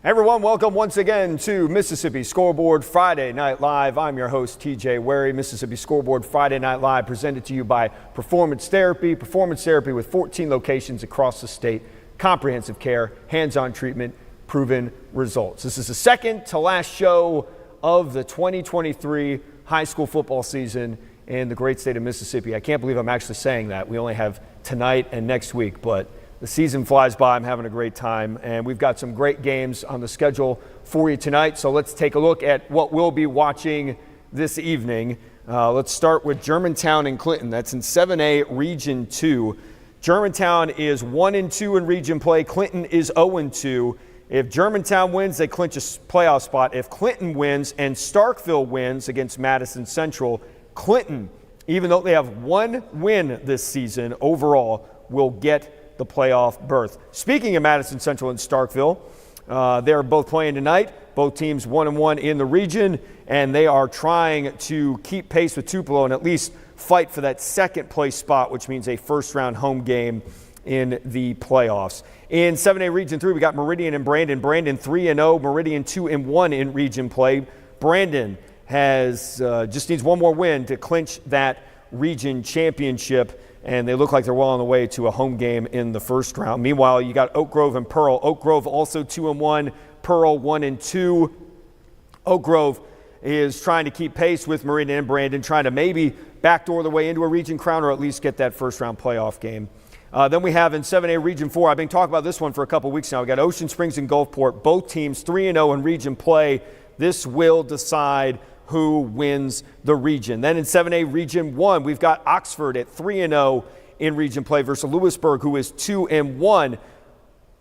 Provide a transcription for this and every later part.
Everyone, welcome once again to Mississippi Scoreboard Friday Night Live. I'm your host, TJ Wary. Mississippi Scoreboard Friday Night Live presented to you by Performance Therapy. Performance Therapy with 14 locations across the state. Comprehensive care, hands-on treatment, proven results. This is the second to last show of the 2023 high school football season in the great state of Mississippi. I can't believe I'm actually saying that. We only have tonight and next week, but the season flies by. I'm having a great time, and we've got some great games on the schedule for you tonight. So let's take a look at what we'll be watching this evening. Let's start with Germantown and Clinton. That's in 7A Region 2. Germantown is 1-2 in region play. Clinton is 0-2. If Germantown wins, they clinch a playoff spot. If Clinton wins and Starkville wins against Madison Central, Clinton, even though they have one win this season overall, will get the playoff berth. Speaking of Madison Central and Starkville, they're both playing tonight. Both teams 1-1 in the region, and they are trying to keep pace with Tupelo and at least fight for that second place spot, which means a first-round home game in the playoffs. In 7A Region 3, we got Meridian and Brandon. Brandon 3-0, Meridian 2-1 in region play. Brandon has just needs one more win to clinch that region championship, and they look like they're well on the way to a home game in the first round. Meanwhile, you got Oak Grove and Pearl. Oak Grove also 2-1, Pearl 1-2. Oak Grove is trying to keep pace with Meridian and Brandon, trying to maybe backdoor the way into a region crown or at least get that first round playoff game. Then we have in 7A Region 4, I've been talking about this one for a couple weeks now. We got Ocean Springs and Gulfport, both teams 3-0 in region play. This will decide who wins the region. Then in 7A Region 1, we've got Oxford at 3-0 in region play versus Lewisburg, who is 2-1.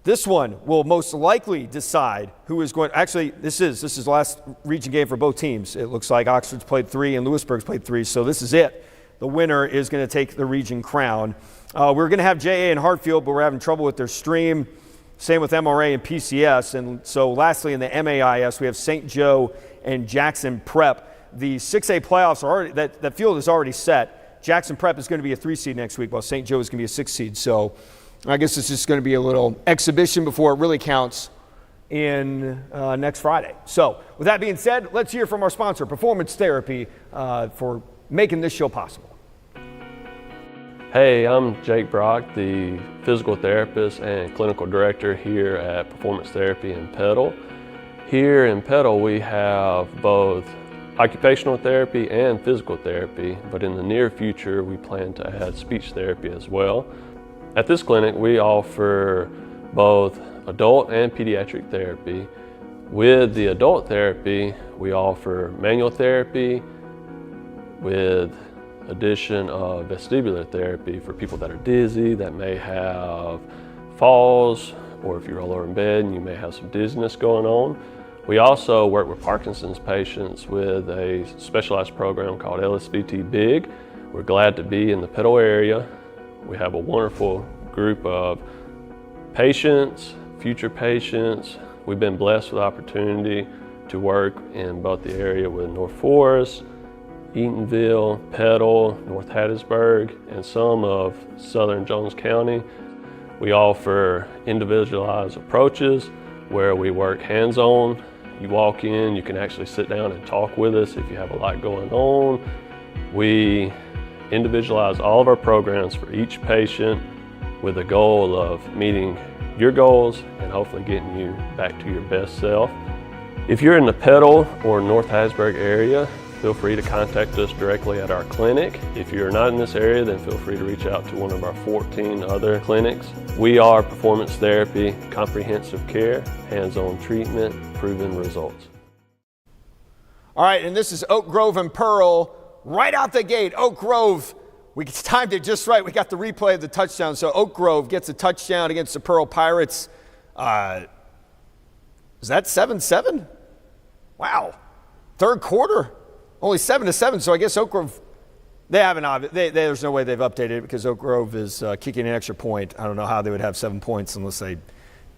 This one will most likely decide who is going. Actually, this is the last region game for both teams. It looks like Oxford's played 3 and Lewisburg's played 3, so this is it. The winner is going to take the region crown. We're going to have JA and Hartfield, but we're having trouble with their stream. Same with MRA and PCS. And so lastly, in the MAIS, we have St. Joe and Jackson Prep. The 6A playoffs are already, that field is already set. Jackson Prep is going to be a 3 seed next week, while St. Joe is going to be a 6 seed. So I guess it's just going to be a little exhibition before it really counts in next Friday. So with that being said, let's hear from our sponsor, Performance Therapy, for making this show possible. Hey, I'm Jake Brock, the physical therapist and clinical director here at Performance Therapy in Petal. Here in Petal, we have both occupational therapy and physical therapy, but in the near future, we plan to add speech therapy as well. At this clinic, we offer both adult and pediatric therapy. With the adult therapy, we offer manual therapy with addition of vestibular therapy for people that are dizzy, that may have falls, or if you roll over in bed and you may have some dizziness going on. We also work with Parkinson's patients with a specialized program called LSVT Big. We're glad to be in the Petal area. We have a wonderful group of patients, future patients. We've been blessed with the opportunity to work in both the area with North Forest, Eatonville, Petal, North Hattiesburg, and some of southern Jones County. We offer individualized approaches where we work hands-on. You walk in, you can actually sit down and talk with us if you have a lot going on. We individualize all of our programs for each patient with the goal of meeting your goals and hopefully getting you back to your best self. If you're in the Petal or North Hattiesburg area, feel free to contact us directly at our clinic. If you're not in this area, then feel free to reach out to one of our 14 other clinics. We are performance therapy, comprehensive care, hands-on treatment, proven results. All right, and this is Oak Grove and Pearl right out the gate. Oak Grove, we timed it just right. We got the replay of the touchdown. So Oak Grove gets a touchdown against the Pearl Pirates. Is that 7-7? Wow. Third quarter. Only 7-7, so I guess Oak Grove, there's no way they've updated it because Oak Grove is kicking an extra point. I don't know how they would have 7 points unless they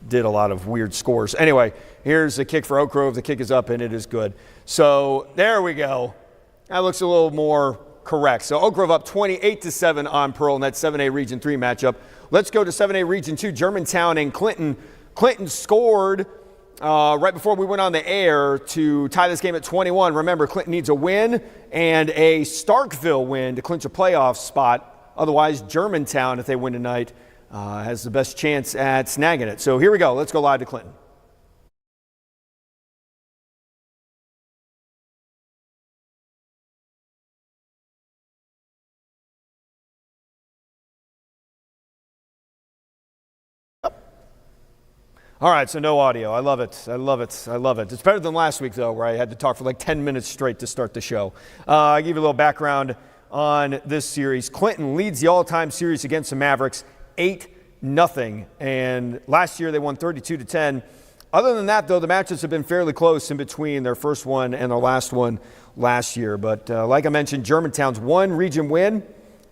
did a lot of weird scores. Anyway, here's the kick for Oak Grove. The kick is up and it is good. So there we go. That looks a little more correct. So Oak Grove up 28-7 on Pearl in that 7A Region 3 matchup. Let's go to 7A Region 2, Germantown and Clinton. Clinton scored right before we went on the air to tie this game at 21. Remember, Clinton needs a win and a Starkville win to clinch a playoff spot. Otherwise, Germantown, if they win tonight, has the best chance at snagging it. So here we go. Let's go live to Clinton. All right, so no audio. I love it. I love it. I love it. It's better than last week, though, where I had to talk for like 10 minutes straight to start the show. I'll give you a little background on this series. Clinton leads the all-time series against the Mavericks 8-0, and last year they won 32-10. Other than that, though, the matches have been fairly close in between their first one and their last one last year. But like I mentioned, Germantown's one region win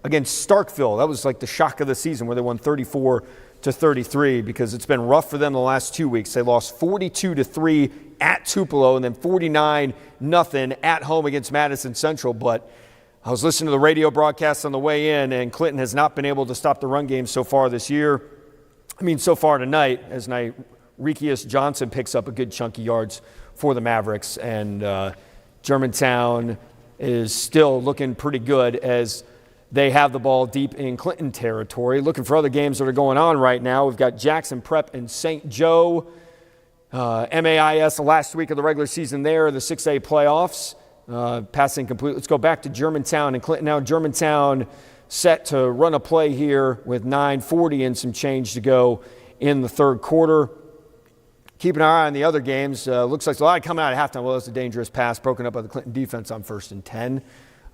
against Starkville. That was like the shock of the season where they won 34-33 because it's been rough for them the last 2 weeks. They lost 42-3 at Tupelo and then 49-0 at home against Madison Central. But I was listening to the radio broadcast on the way in, and Clinton has not been able to stop the run game so far this year. I mean, so far tonight, as Rikius Johnson picks up a good chunk of yards for the Mavericks, and Germantown is still looking pretty good as they have the ball deep in Clinton territory. Looking for other games that are going on right now. We've got Jackson Prep and St. Joe. MAIS the last week of the regular season there, the 6A playoffs. Passing complete. Let's go back to Germantown and Clinton now. Germantown set to run a play here with 9:40 and some change to go in the third quarter. Keeping our eye on the other games. Looks like a lot coming out of halftime. Well, it's a dangerous pass broken up by the Clinton defense on 1st and 10.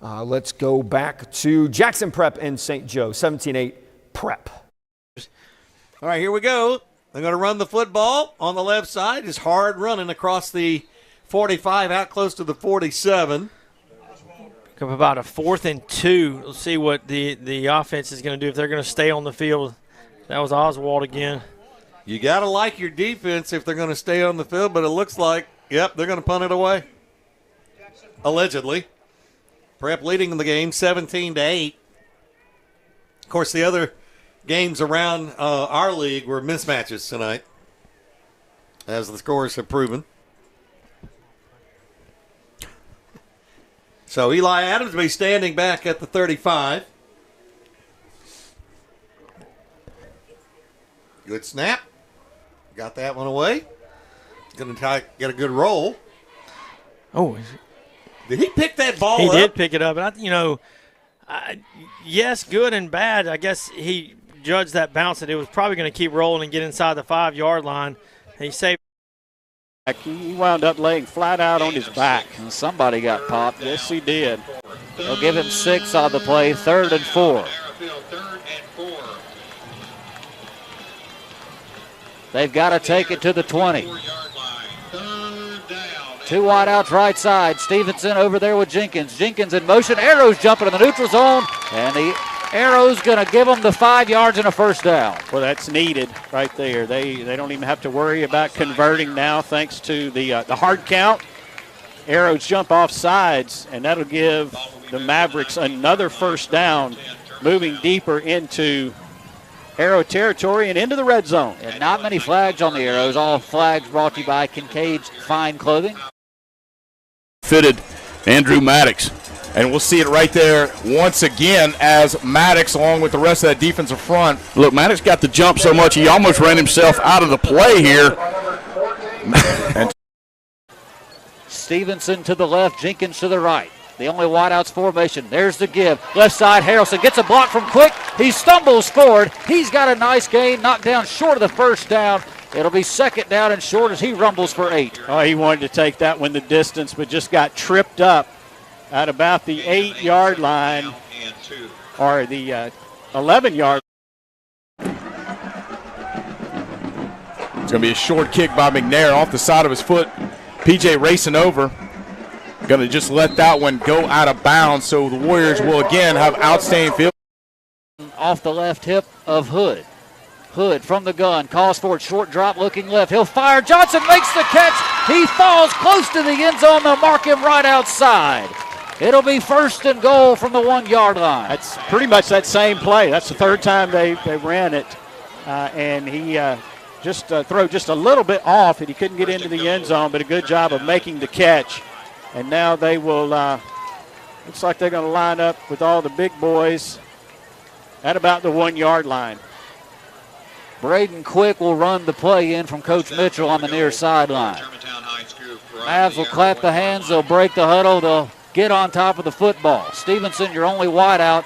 Let's go back to Jackson Prep and St. Joe, 17-8 Prep. All right, here we go. They're going to run the football on the left side. It's hard running across the 45 out close to the 47. Come about a 4th and 2. Let's see what the offense is going to do if they're going to stay on the field. That was Oswald again. You got to like your defense if they're going to stay on the field, but it looks like, yep, they're going to punt it away. Allegedly. Prep leading the game 17-8. Of course, the other games around our league were mismatches tonight, as the scores have proven. So Eli Adams will be standing back at the 35. Good snap. Got that one away. Going to get a good roll. Oh, did he pick that ball up? He did pick it up. And yes, good and bad. I guess he judged that bounce that it was probably going to keep rolling and get inside the 5-yard line. And he saved. He wound up laying flat out on his back. And somebody got popped. Yes, he did. They'll give him 6 on the play, 3rd and 4. They've got to take it to the 20. 2 wide outs right side. Stevenson over there with Jenkins. Jenkins in motion. Arrows jumping in the neutral zone. And the Arrow's going to give them the 5 yards and a first down. Well, that's needed right there. They don't even have to worry about converting now thanks to the hard count. Arrows jump off sides, and that'll give the Mavericks another first down, moving deeper into Arrow territory and into the red zone. And not many flags on the Arrows. All flags brought to you by Kincaid's Fine Clothing. Fitted Andrew Maddox. And we'll see it right there once again as Maddox, along with the rest of that defensive front. Look, Maddox got the jump so much he almost ran himself out of the play here. Stevenson to the left, Jenkins to the right. The only wideouts formation. There's the give. Left side, Harrelson gets a block from Quick. He stumbles forward. He's got a nice gain, knocked down short of the first down. It'll be 2nd down and short as he rumbles for 8. Oh, he wanted to take that one the distance, but just got tripped up at about the 8-yard line or the 11-yard. It's going to be a short kick by McNair off the side of his foot. PJ racing over. Going to just let that one go out of bounds, so the Warriors will again have outstanding field. Off the left hip of Hood. Hood from the gun, calls for it, short drop looking left. He'll fire. Johnson makes the catch. He falls close to the end zone. They'll mark him right outside. It'll be 1st and goal from the 1-yard line. That's pretty much that same play. That's the 3rd time they ran it. And he throw just a little bit off, and he couldn't get into the end zone, but a good job of making the catch. And now they will, looks like they're going to line up with all the big boys at about the 1 yard line. Braden Quick will run the play in from Coach Mitchell on the near sideline. Mavs will clap the hands. They'll break the huddle. They'll get on top of the football. Stevenson, your only wideout.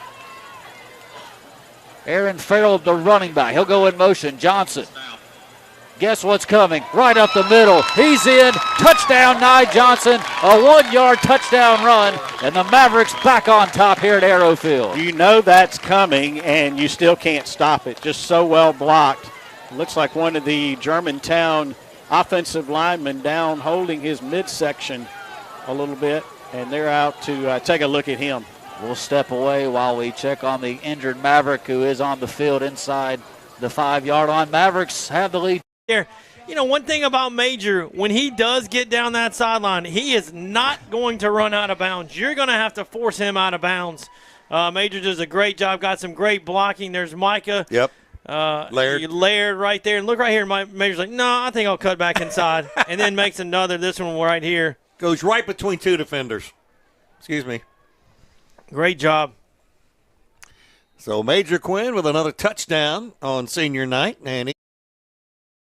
Aaron Farrell, the running back. He'll go in motion. Johnson. Guess what's coming? Right up the middle. He's in. Touchdown, Nye Johnson. A 1 yard touchdown run. And the Mavericks back on top here at Arrowfield. You know that's coming, and you still can't stop it. Just so well blocked. It looks like one of the Germantown offensive linemen down holding his midsection a little bit, and they're out to take a look at him. We'll step away while we check on the injured Maverick who is on the field inside the 5 yard line. Mavericks have the lead. There, you know, one thing about Major, when he does get down that sideline, he is not going to run out of bounds. You're going to have to force him out of bounds. Major does a great job, got some great blocking. There's Micah. Yep. Laird right there. And look right here. Major's like, no, I think I'll cut back inside. And then makes another, this one right here. Goes right between two defenders. Excuse me. Great job. So Major Quinn with another touchdown on senior night. And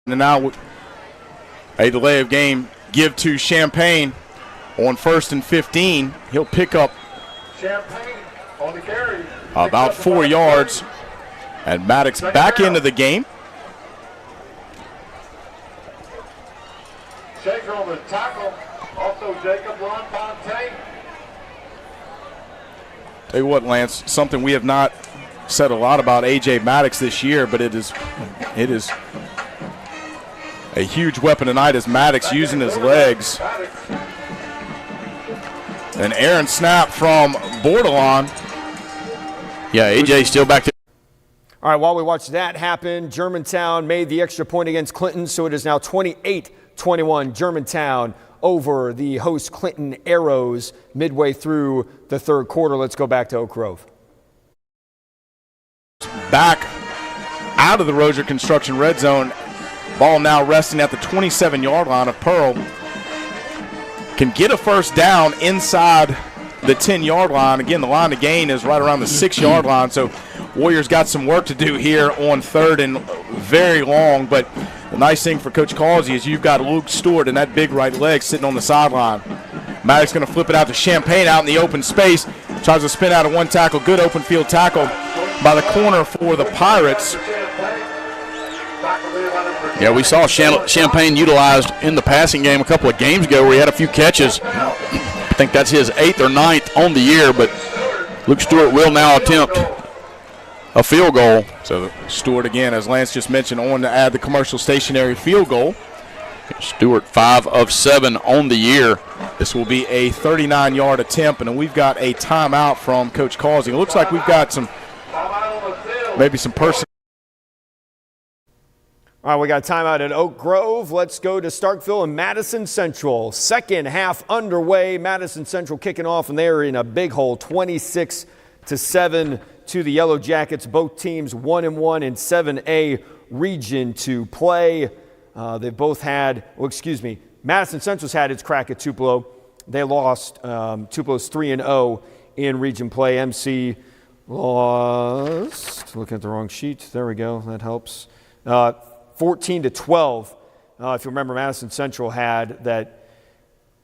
now a delay of game give to Champaign on 1st and 15. He'll pick up Champaign on the carry. About 4 yards. And Maddox back into the game. Shaker on the tackle. Also Jacob Fontaine. Tell you what, Lance, something we have not said a lot about A.J. Maddox this year, but it is a huge weapon tonight as Maddox using his legs. An Aaron snap from Bordelon. Yeah, A.J. still back there. All right, while we watch that happen, Germantown made the extra point against Clinton, so it is now 28-21 Germantown over the host Clinton Arrows midway through the third quarter. Let's go back to Oak Grove. Back out of the Rozier Construction red zone. Ball now resting at the 27-yard line of Pearl. Can get a first down inside the 10-yard line. Again, the line to gain is right around the 6-yard line, so Warriors got some work to do here on third and very long, but the nice thing for Coach Causey is you've got Luke Stewart and that big right leg sitting on the sideline. Maddox going to flip it out to Champaign out in the open space. Tries to spin out of one tackle. Good open field tackle by the corner for the Pirates. Yeah, we saw Champaign utilized in the passing game a couple of games ago where he had a few catches. I think that's his 8th or 9th on the year, but Luke Stewart will now attempt a field goal. So Stewart again, as Lance just mentioned, on to add the commercial stationary field goal. Stewart 5 of 7 on the year. This will be a 39-yard attempt, and we've got a timeout from Coach Causey. It looks like we've got maybe some person. All right, we got timeout at Oak Grove. Let's go to Starkville and Madison Central. Second half underway. Madison Central kicking off, and they're in a big hole, 26-7 to the Yellow Jackets. Both teams 1-1 in 7A region to play. They've both had, Madison Central's had its crack at Tupelo. They lost. Tupelo's 3-0 in region play. MC lost. Looking at the wrong sheet. There we go. That helps. 14-12. If you remember, Madison Central had that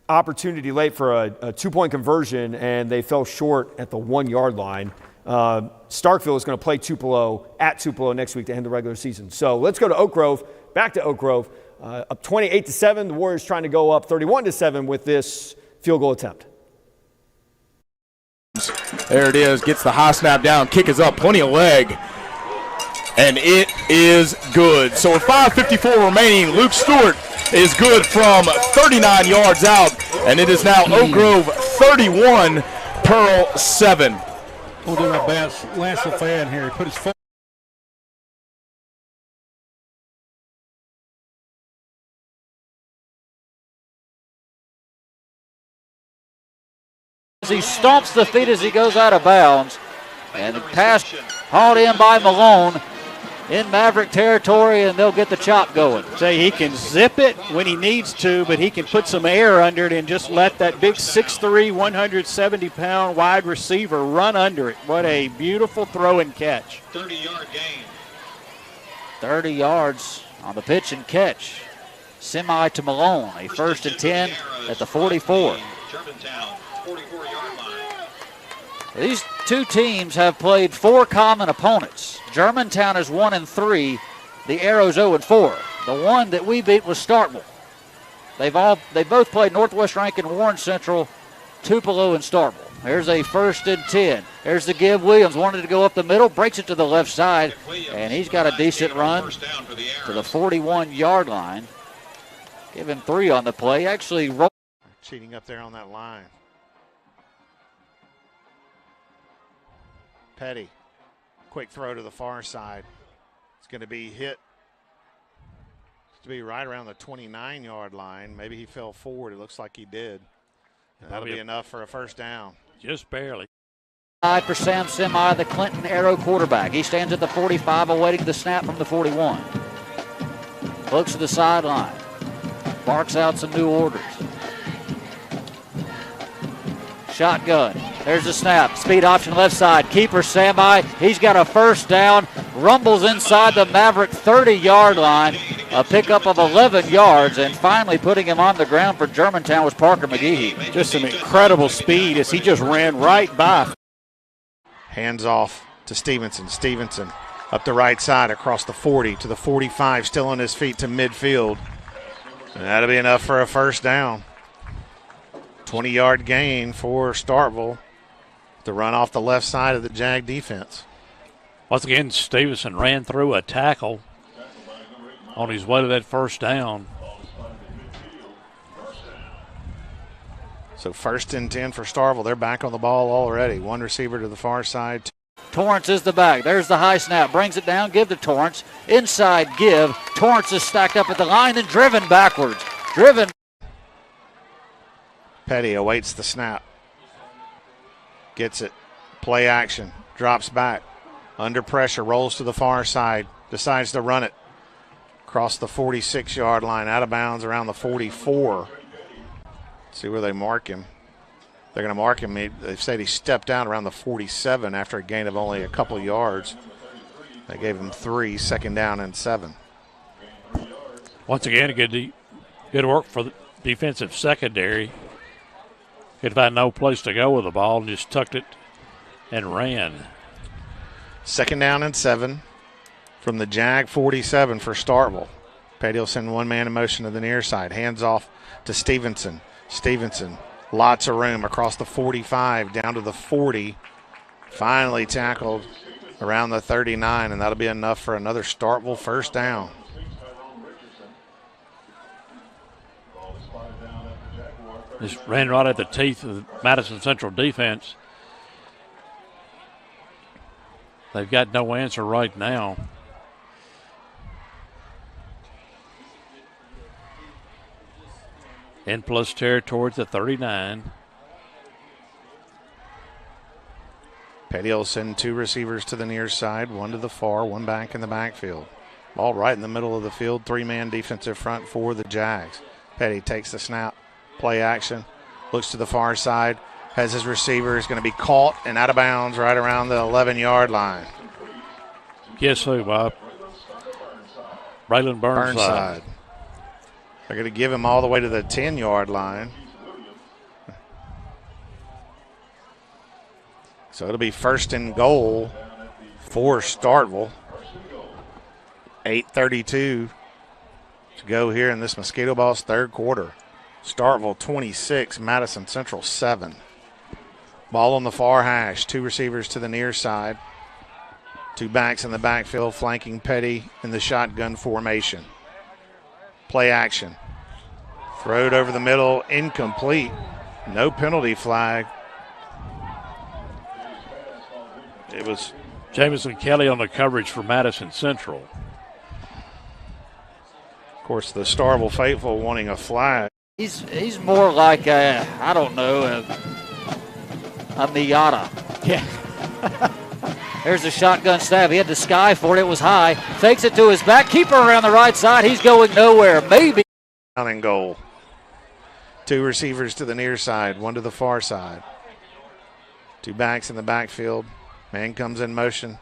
opportunity late for a 2-point conversion, and they fell short at the 1-yard line. Starkville is going to play Tupelo at Tupelo next week to end the regular season. So let's go to Oak Grove. Back to Oak Grove. Up 28-7. The Warriors trying to go up 31-7 with this field goal attempt. There it is. Gets the high snap down. Kick is up. Plenty of leg. And it is good. So with 5:54 remaining, Luke Stewart is good from 39 yards out. And it is now Oak Grove 31, Pearl 7. We'll do our best. Lance LaFayette here. He put his foot. He stomps the feet as he goes out of bounds. And the pass hauled in by Malone. in Maverick territory, and they'll get the chop going. Say he can zip it when he needs to, but he can put some air under it and just let that big 6'3", 170-pound wide receiver run under it. What a beautiful throw and catch. 30-yard gain. 30 yards on the pitch and catch. Semi to Malone, a 1st and 10 at the 44. Germantown, 44-yard line. These two teams have played 4 common opponents. Germantown is 1-3. The Arrows 0-4. The one that we beat was Starkville. They both played Northwest Rankin, Warren Central, Tupelo, and Starkville. Here's a 1st and 10. There's the give. Williams wanted to go up the middle, breaks it to the left side, and he's got a decent run to the 41-yard line. Give him 3 on the play. Actually, Cheating up there on that line. Petty. Quick throw to the far side. It's going to be hit. To be right around the 29-yard line. Maybe he fell forward. It looks like he did. And that'll be enough for a 1st down. Just barely. for Sam Semi, the Clinton Arrow quarterback. He stands at the 45 awaiting the snap from the 41. Looks to the sideline. Barks out some new orders. Shotgun. There's the snap. Speed option left side. Keeper Semi. He's got a 1st down. Rumbles inside the Maverick 30-yard line. A pickup of 11 yards, and finally putting him on the ground for Germantown was Parker McGehee. Just some incredible speed as he just ran right by. Hands off to Stevenson. Stevenson up the right side across the 40 to the 45, still on his feet to midfield. And that'll be enough for a 1st down. 20-yard gain for Starkville to run off the left side of the Jag defense. Once again, Stevenson ran through a tackle on his way to that 1st down. So 1st and 10 for Starkville. They're back on the ball already. One receiver to the far side. Torrance is the back. There's the high snap. Brings it down. Give to Torrance. Inside give. Torrance is stacked up at the line and driven backwards. Driven. Petty awaits the snap. Gets it. Play action. Drops back. Under pressure. Rolls to the far side. Decides to run it. Across the 46-yard line. Out of bounds around the 44. See where they mark him. They're going to mark him. They said he stepped down around the 47 after a gain of only a couple of yards. They gave him 3, 2nd down and 7. Once again, a good work for the defensive secondary. Could find no place to go with the ball and just tucked it and ran. 2nd down and 7 from the Jag 47 for Starkville. Petty will send one man in motion to the near side. Hands off to Stevenson. Stevenson, lots of room across the 45 down to the 40. Finally tackled around the 39, and that'll be enough for another Starkville 1st down. Just ran right at the teeth of the Madison Central defense. They've got no answer right now. In plus territory to 39. Petty will send 2 receivers to the near side, 1 to the far, 1 back in the backfield. Ball right in the middle of the field, 3-man defensive front for the Jags. Petty takes the snap, play action, looks to the far side, has his receiver, is going to be caught and out of bounds right around the 11-yard line. Guess who, Bob? Braylon Burnside. They're going to give him all the way to the 10-yard line. So it'll be 1st and goal for Starkville. 8:32 to go here in this Mosquito Boss 3rd quarter. Starkville 26, Madison Central 7. Ball on the far hash. 2 receivers to the near side. 2 backs in the backfield flanking Petty in the shotgun formation. Play action. Throw it over the middle, incomplete. No penalty flag. It was Jamison Kelly on the coverage for Madison Central. Of course, the Starkville faithful wanting a flag. He's more like a Miata. Yeah. There's a shotgun snap. He had the sky for it. It was high. Fakes it to his back. Keeper around the right side. He's going nowhere. Maybe. Down and goal. 2 receivers to the near side, 1 to the far side. 2 backs in the backfield. Man comes in motion.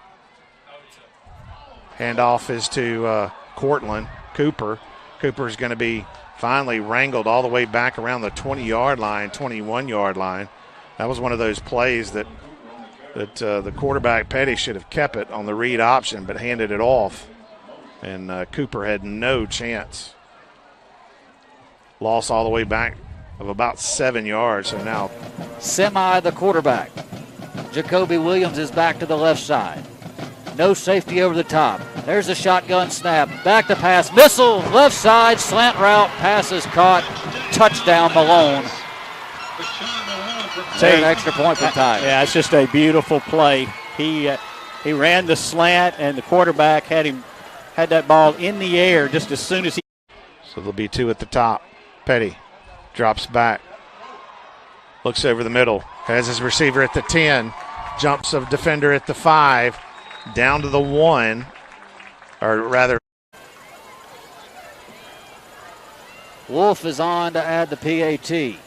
Handoff is to Cortland. Cooper. Cooper's going to be finally wrangled all the way back around the 20-yard line, 21-yard line. That was one of those plays that the quarterback, Petty, should have kept it on the read option but handed it off. And Cooper had no chance. Loss all the way back of about 7 yards. So now Semi the quarterback. Jacoby Williams is back to the left side. No safety over the top. There's a shotgun snap. Back to pass. Missile. Left side. Slant route. Pass is caught. Touchdown Malone. An extra point for Ty. Yeah, it's just a beautiful play. He ran the slant, and the quarterback had that ball in the air just as soon as he. So there'll be 2 at the top. Petty drops back. Looks over the middle. Has his receiver at the 10. Jumps a defender at the 5. Down to the 1. Or rather. Wolf is on to add the PAT.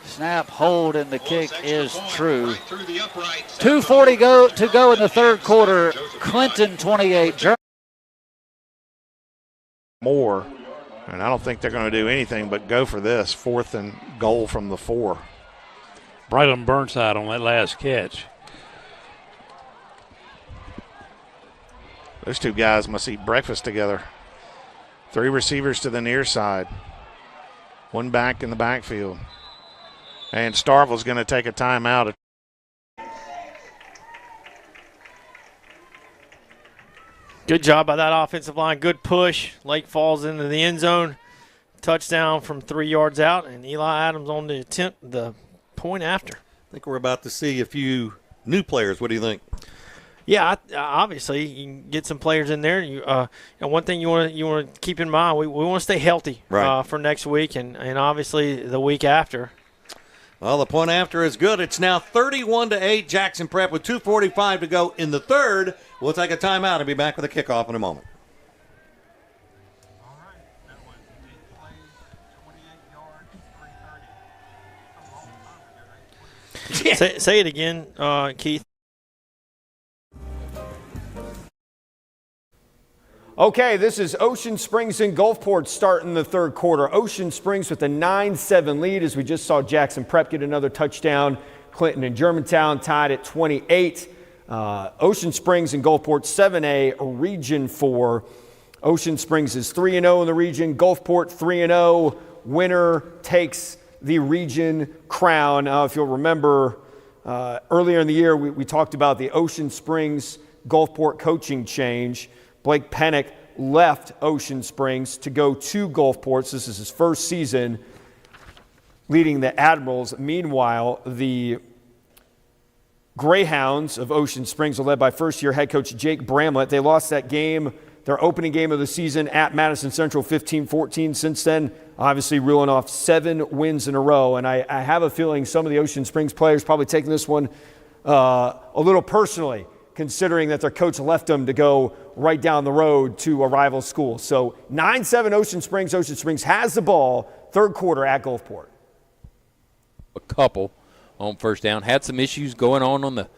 Snap, hold, and the kick is true. 2:40 to go in the third quarter. Clinton 28. More. And I don't think they're going to do anything but go for this. 4th and goal from the 4. Braylon Burnside on that last catch. Those 2 guys must eat breakfast together. 3 receivers to the near side. 1 back in the backfield. And Starkville's going to take a timeout. Good job by that offensive line. Good push. Lake falls into the end zone. Touchdown from 3 yards out, and Eli Adams on to attempt the point after. I think we're about to see a few new players. What do you think? Yeah, obviously you can get some players in there. And one thing you want to keep in mind, we want to stay healthy for next week and obviously the week after. Well, the point after is good. It's now 31-8 Jackson Prep with 2:45 to go in the third. We'll take a timeout and be back with a kickoff in a moment. Say it again, Keith. Okay, this is Ocean Springs and Gulfport starting the third quarter. Ocean Springs with a 9-7 lead as we just saw Jackson Prep get another touchdown. Clinton and Germantown tied at 28. Ocean Springs and Gulfport 7A Region 4. Ocean Springs is 3-0 in the region. Gulfport 3-0. Winner takes the region crown. If you'll remember, earlier in the year we talked about the Ocean Springs Gulfport coaching change. Blake Pennick left Ocean Springs to go to Gulfport. So this is his first season leading the Admirals. Meanwhile, the Greyhounds of Ocean Springs are led by first-year head coach Jake Bramlett. They lost that game, their opening game of the season at Madison Central 15-14. Since then, obviously reeling off 7 wins in a row. And I have a feeling some of the Ocean Springs players probably taking this one a little personally, considering that their coach left them to go right down the road to a rival school. So 9-7 Ocean Springs. Ocean Springs has the ball, third quarter at Gulfport. A couple on first down. Had some issues going on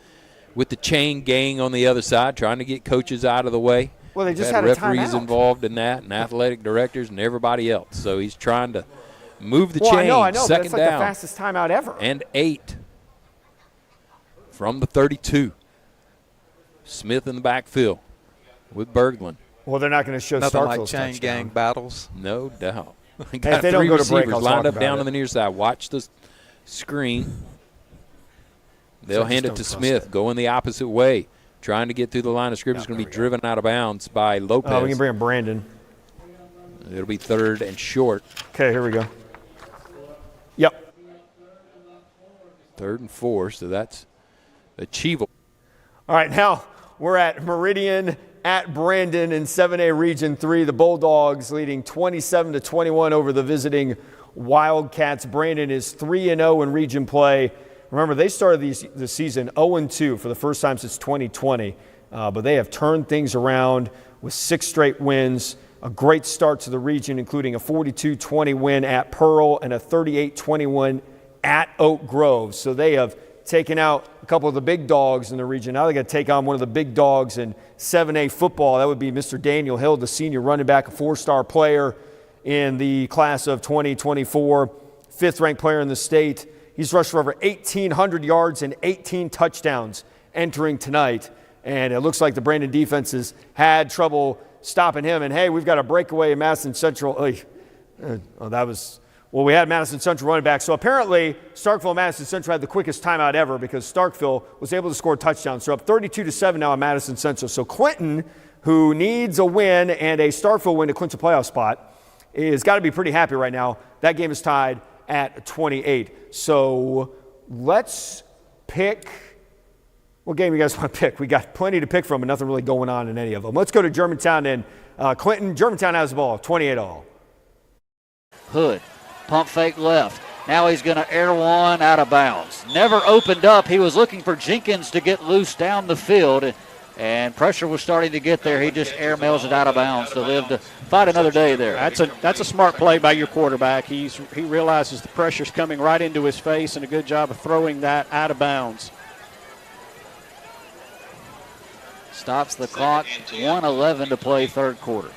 with the chain gang on the other side, trying to get coaches out of the way. Well, they just had a timeout. Referees involved in that, and athletic directors and everybody else. So he's trying to move the chain. I know, second but it's like down. the fastest timeout ever. And 8 from the 32. Smith in the backfield with Berglund. Well, they're not going to show nothing Starkville's like chain touchdown. gang battles. No doubt. Hey, if they don't go to break, I'll lined talk up down about on the near side. Watch the screen. They'll hand it to Smith, going the opposite way, trying to get through the line of scrimmage. It's going to be driven out of bounds by Lopez. Oh, we can bring in Brandon. It'll be third and short. Okay, here we go. Yep. 3rd and 4, so that's achievable. All right, now we're at Meridian at Brandon in 7A Region 3. The Bulldogs leading 27-21 over the visiting Wildcats. Brandon is 3-0 in region play. Remember, they started the season 0-2 for the first time since 2020, but they have turned things around with 6 straight wins, a great start to the region, including a 42-20 win at Pearl and a 38-21 at Oak Grove. So they have taken out a couple of the big dogs in the region. Now they got to take on one of the big dogs in 7A football. That would be Mr. Daniel Hill, the senior running back, a 4-star player in the class of 2024, 5th-ranked player in the state. He's rushed for over 1,800 yards and 18 touchdowns entering tonight. And it looks like the Brandon defense has had trouble stopping him. And, hey, we've got a breakaway in Madison Central. We had Madison Central running back. So apparently Starkville and Madison Central had the quickest timeout ever because Starkville was able to score touchdowns. So up 32-7 now at Madison Central. So Clinton, who needs a win and a Starkville win to clinch a playoff spot, is got to be pretty happy right now. That game is tied at 28. So let's pick what game you guys want to pick. We got plenty to pick from, but nothing really going on in any of them. Let's go to Germantown and Clinton. Germantown has the ball, 28-all. Hood, pump fake left. Now he's going to air one out of bounds. Never opened up. He was looking for Jenkins to get loose down the field, and pressure was starting to get there. He just air mails it out of bounds to live to fight another day there. That's a smart play by your quarterback. He realizes the pressure's coming right into his face, and a good job of throwing that out of bounds. Stops the clock, 1:11 to play third quarter.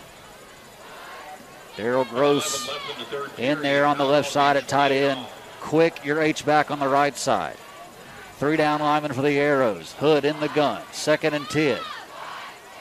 Darryl Gross in there on the left side at tight end. Quick, your H-back on the right side. 3 down linemen for the Arrows. Hood in the gun, 2nd and 10.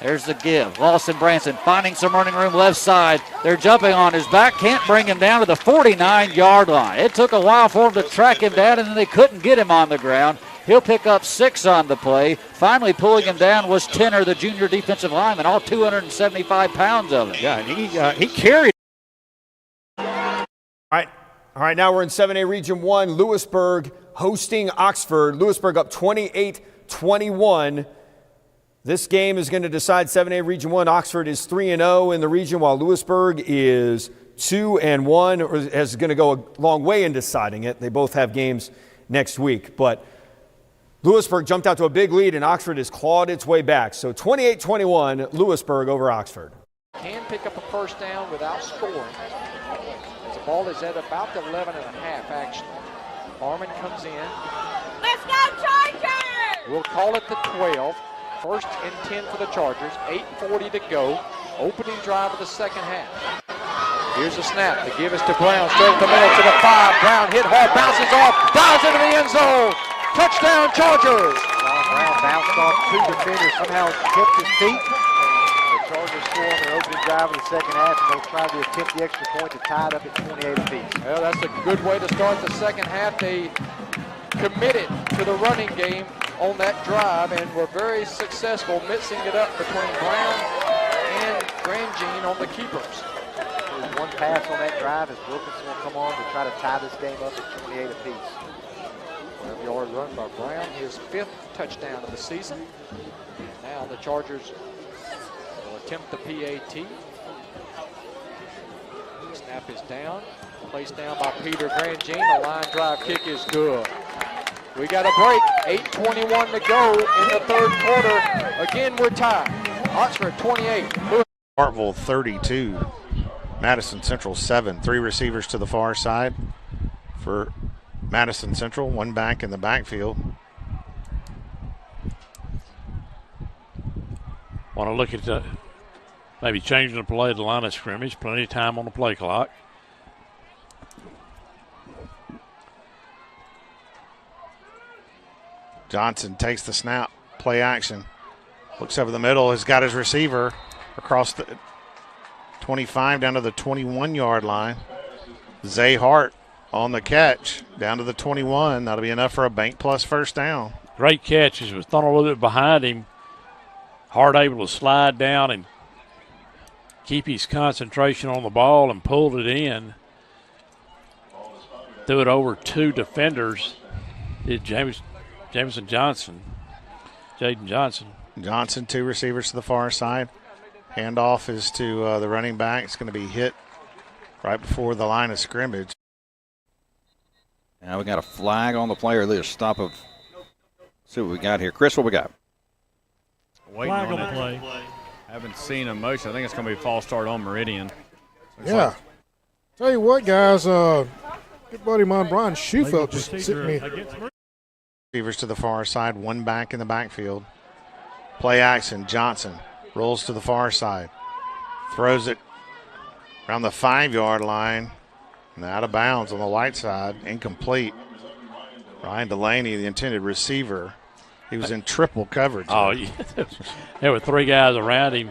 There's the give. Lawson Branson finding some running room left side. They're jumping on his back. Can't bring him down to the 49-yard line. It took a while for him to track him down, and then they couldn't get him on the ground. He'll pick up 6 on the play. Finally pulling him down was Tenner, the junior defensive lineman, all 275 pounds of him. Yeah, and he carried. All right, now we're in 7A Region 1. Lewisburg hosting Oxford. Lewisburg up 28-21. This game is going to decide 7A Region 1. Oxford is 3-0 in the region, while Lewisburg is 2-1, or is going to go a long way in deciding it. They both have games next week. But Lewisburg jumped out to a big lead, and Oxford has clawed its way back. So 28-21, Lewisburg over Oxford. Can pick up a first down without scoring. As the ball is at about the 11.5, actually. Harmon comes in. Let's go, Chargers! We'll call it the 12. 1st and 10 for the Chargers. 8:40 to go. Opening drive of the second half. Here's the snap. The give is to Brown. Straight to the middle to the 5. Brown hit hard, bounces off, dives into the end zone. Touchdown, Chargers! Brown bounced off 2 defenders, somehow kept his feet. The Chargers score on their opening drive of the second half, and they'll try to attempt the extra point to tie it up at 28 apiece. Well, that's a good way to start the second half. They committed to the running game on that drive and were very successful mixing it up between Brown and Grandjean on the keepers. There's one pass on that drive as Wilkinson will come on to try to tie this game up at 28 apiece. 12-yard run by Brown, his 5th touchdown of the season. Now the Chargers will attempt the PAT. The snap is down, placed down by Peter Grandjean. The line drive kick is good. We got a break, 8:21 to go in the third quarter. Again, we're tied. Oxford 28. Hartfield 32. Madison Central 7. 3 receivers to the far side for Madison Central. 1 back in the backfield. Want to look at maybe changing the play to the line of scrimmage. Plenty of time on the play clock. Johnson takes the snap, play action. Looks over the middle, has got his receiver across the 25 down to the 21-yard line. Zay Hart on the catch down to the 21. That'll be enough for a bank plus first down. Great catch. He was thrown a little bit behind him. Hart able to slide down and keep his concentration on the ball and pulled it in. Threw it over 2 defenders. Did Jameson Johnson, Jaden Johnson. Johnson, 2 receivers to the far side. Handoff is to the running back. It's going to be hit right before the line of scrimmage. Now we got a flag on the play, or at least a stop of. See what we got here. Chris, what we got? Waiting on the play. Haven't seen a motion. I think it's going to be a false start on Meridian. Yeah. Tell you what, guys, good buddy of mine, Brian Schufelt, just sitting me. Receivers to the far side, one back in the backfield. Play action, Johnson rolls to the far side. Throws it around the 5-yard line and out of bounds on the right side, incomplete. Ryan Delaney, the intended receiver, he was in triple coverage. Oh, yeah. There were 3 guys around him.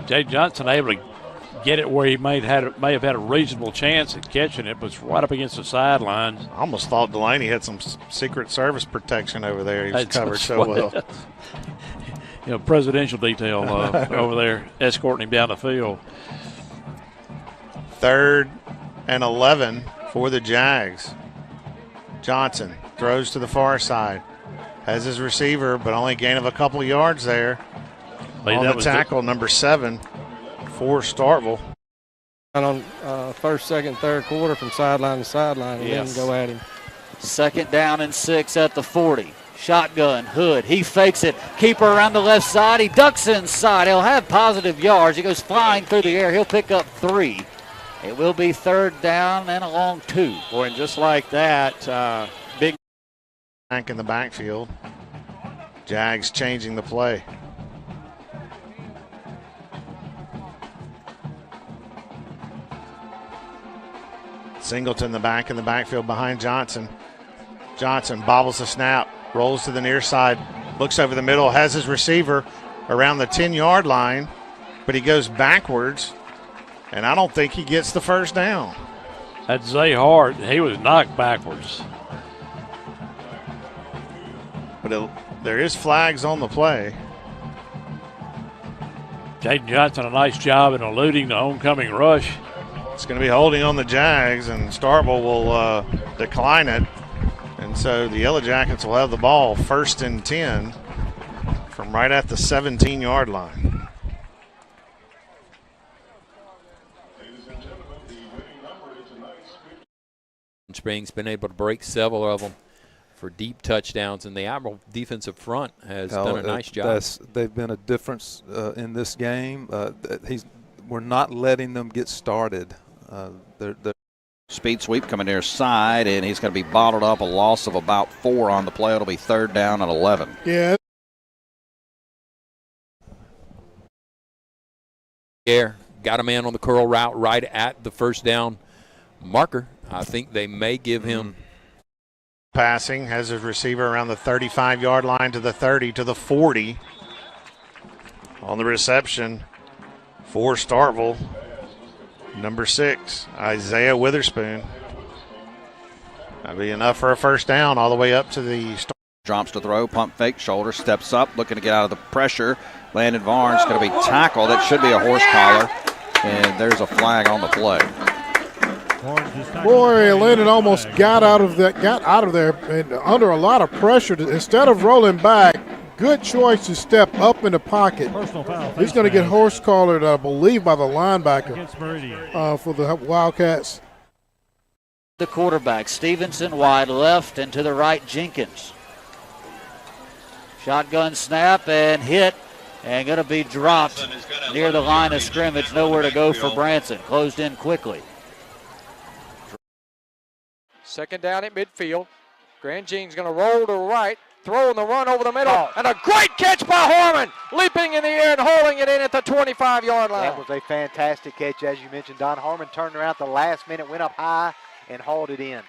Jay Johnson able to get it where he may have had a reasonable chance at catching it, but it's right up against the sideline. I almost thought Delaney had some Secret Service protection over there. He was covered so well. You know, presidential detail over there escorting him down the field. 3rd and 11 for the Jags. Johnson throws to the far side. Has his receiver, but only a gain of a couple yards there. On the tackle, number 7 for Starkville. On first, second, third quarter from sideline to sideline, and then go at him. 2nd down and 6 at the 40. Shotgun, Hood, he fakes it. Keeper around the left side. He ducks inside. He'll have positive yards. He goes flying through the air. He'll pick up 3. It will be 3rd down and a long 2. Boy, and just like that, big back in the backfield. Jags changing the play. Singleton the back in the backfield behind Johnson. Johnson bobbles the snap, rolls to the near side, looks over the middle, has his receiver around the 10-yard line, but he goes backwards, and I don't think he gets the first down. That's Zay Hart. He was knocked backwards. But there is flags on the play. Jaden Johnson, a nice job in eluding the oncoming rush. It's going to be holding on the Jags, and Starkville will decline it. And so the Yellow Jackets will have the ball 1st and 10 from right at the 17-yard line. Springs been able to break several of them for deep touchdowns, and the Admiral defensive front has done a nice job. They've been a difference in this game. We're not letting them get started. Speed sweep coming near side, and he's going to be bottled up. A loss of about 4 on the play. It'll be 3rd down and 11. Yeah. Got a man on the curl route right at the 1st down marker. I think they may give him. Passing, has his receiver around the 35-yard line to the 30 to the 40. On the reception for Starkville, number 6, Isaiah Witherspoon. That'll be enough for a 1st down all the way up to the start. Drops to throw, pump fake, shoulder, steps up, looking to get out of the pressure. Landon Varnes going to be tackled. That should be a horse collar, and there's a flag on the play. Boy, Landon almost got out of there and under a lot of pressure. Instead of rolling back, good choice to step up in the pocket. He's going to get horse collared, I believe, by the linebacker for the Wildcats. The quarterback, Stevenson, wide left, and to the right, Jenkins. Shotgun snap and hit, and going to be dropped near the line of scrimmage. Nowhere to go for Branson. Closed in quickly. 2nd down at midfield. Grand Jean's going to roll to the right, throwing the run over the middle, and a great catch by Harmon, leaping in the air and holding it in at the 25-yard line. That was a fantastic catch, as you mentioned. Don Harmon turned around at the last minute, went up high, and hauled it in.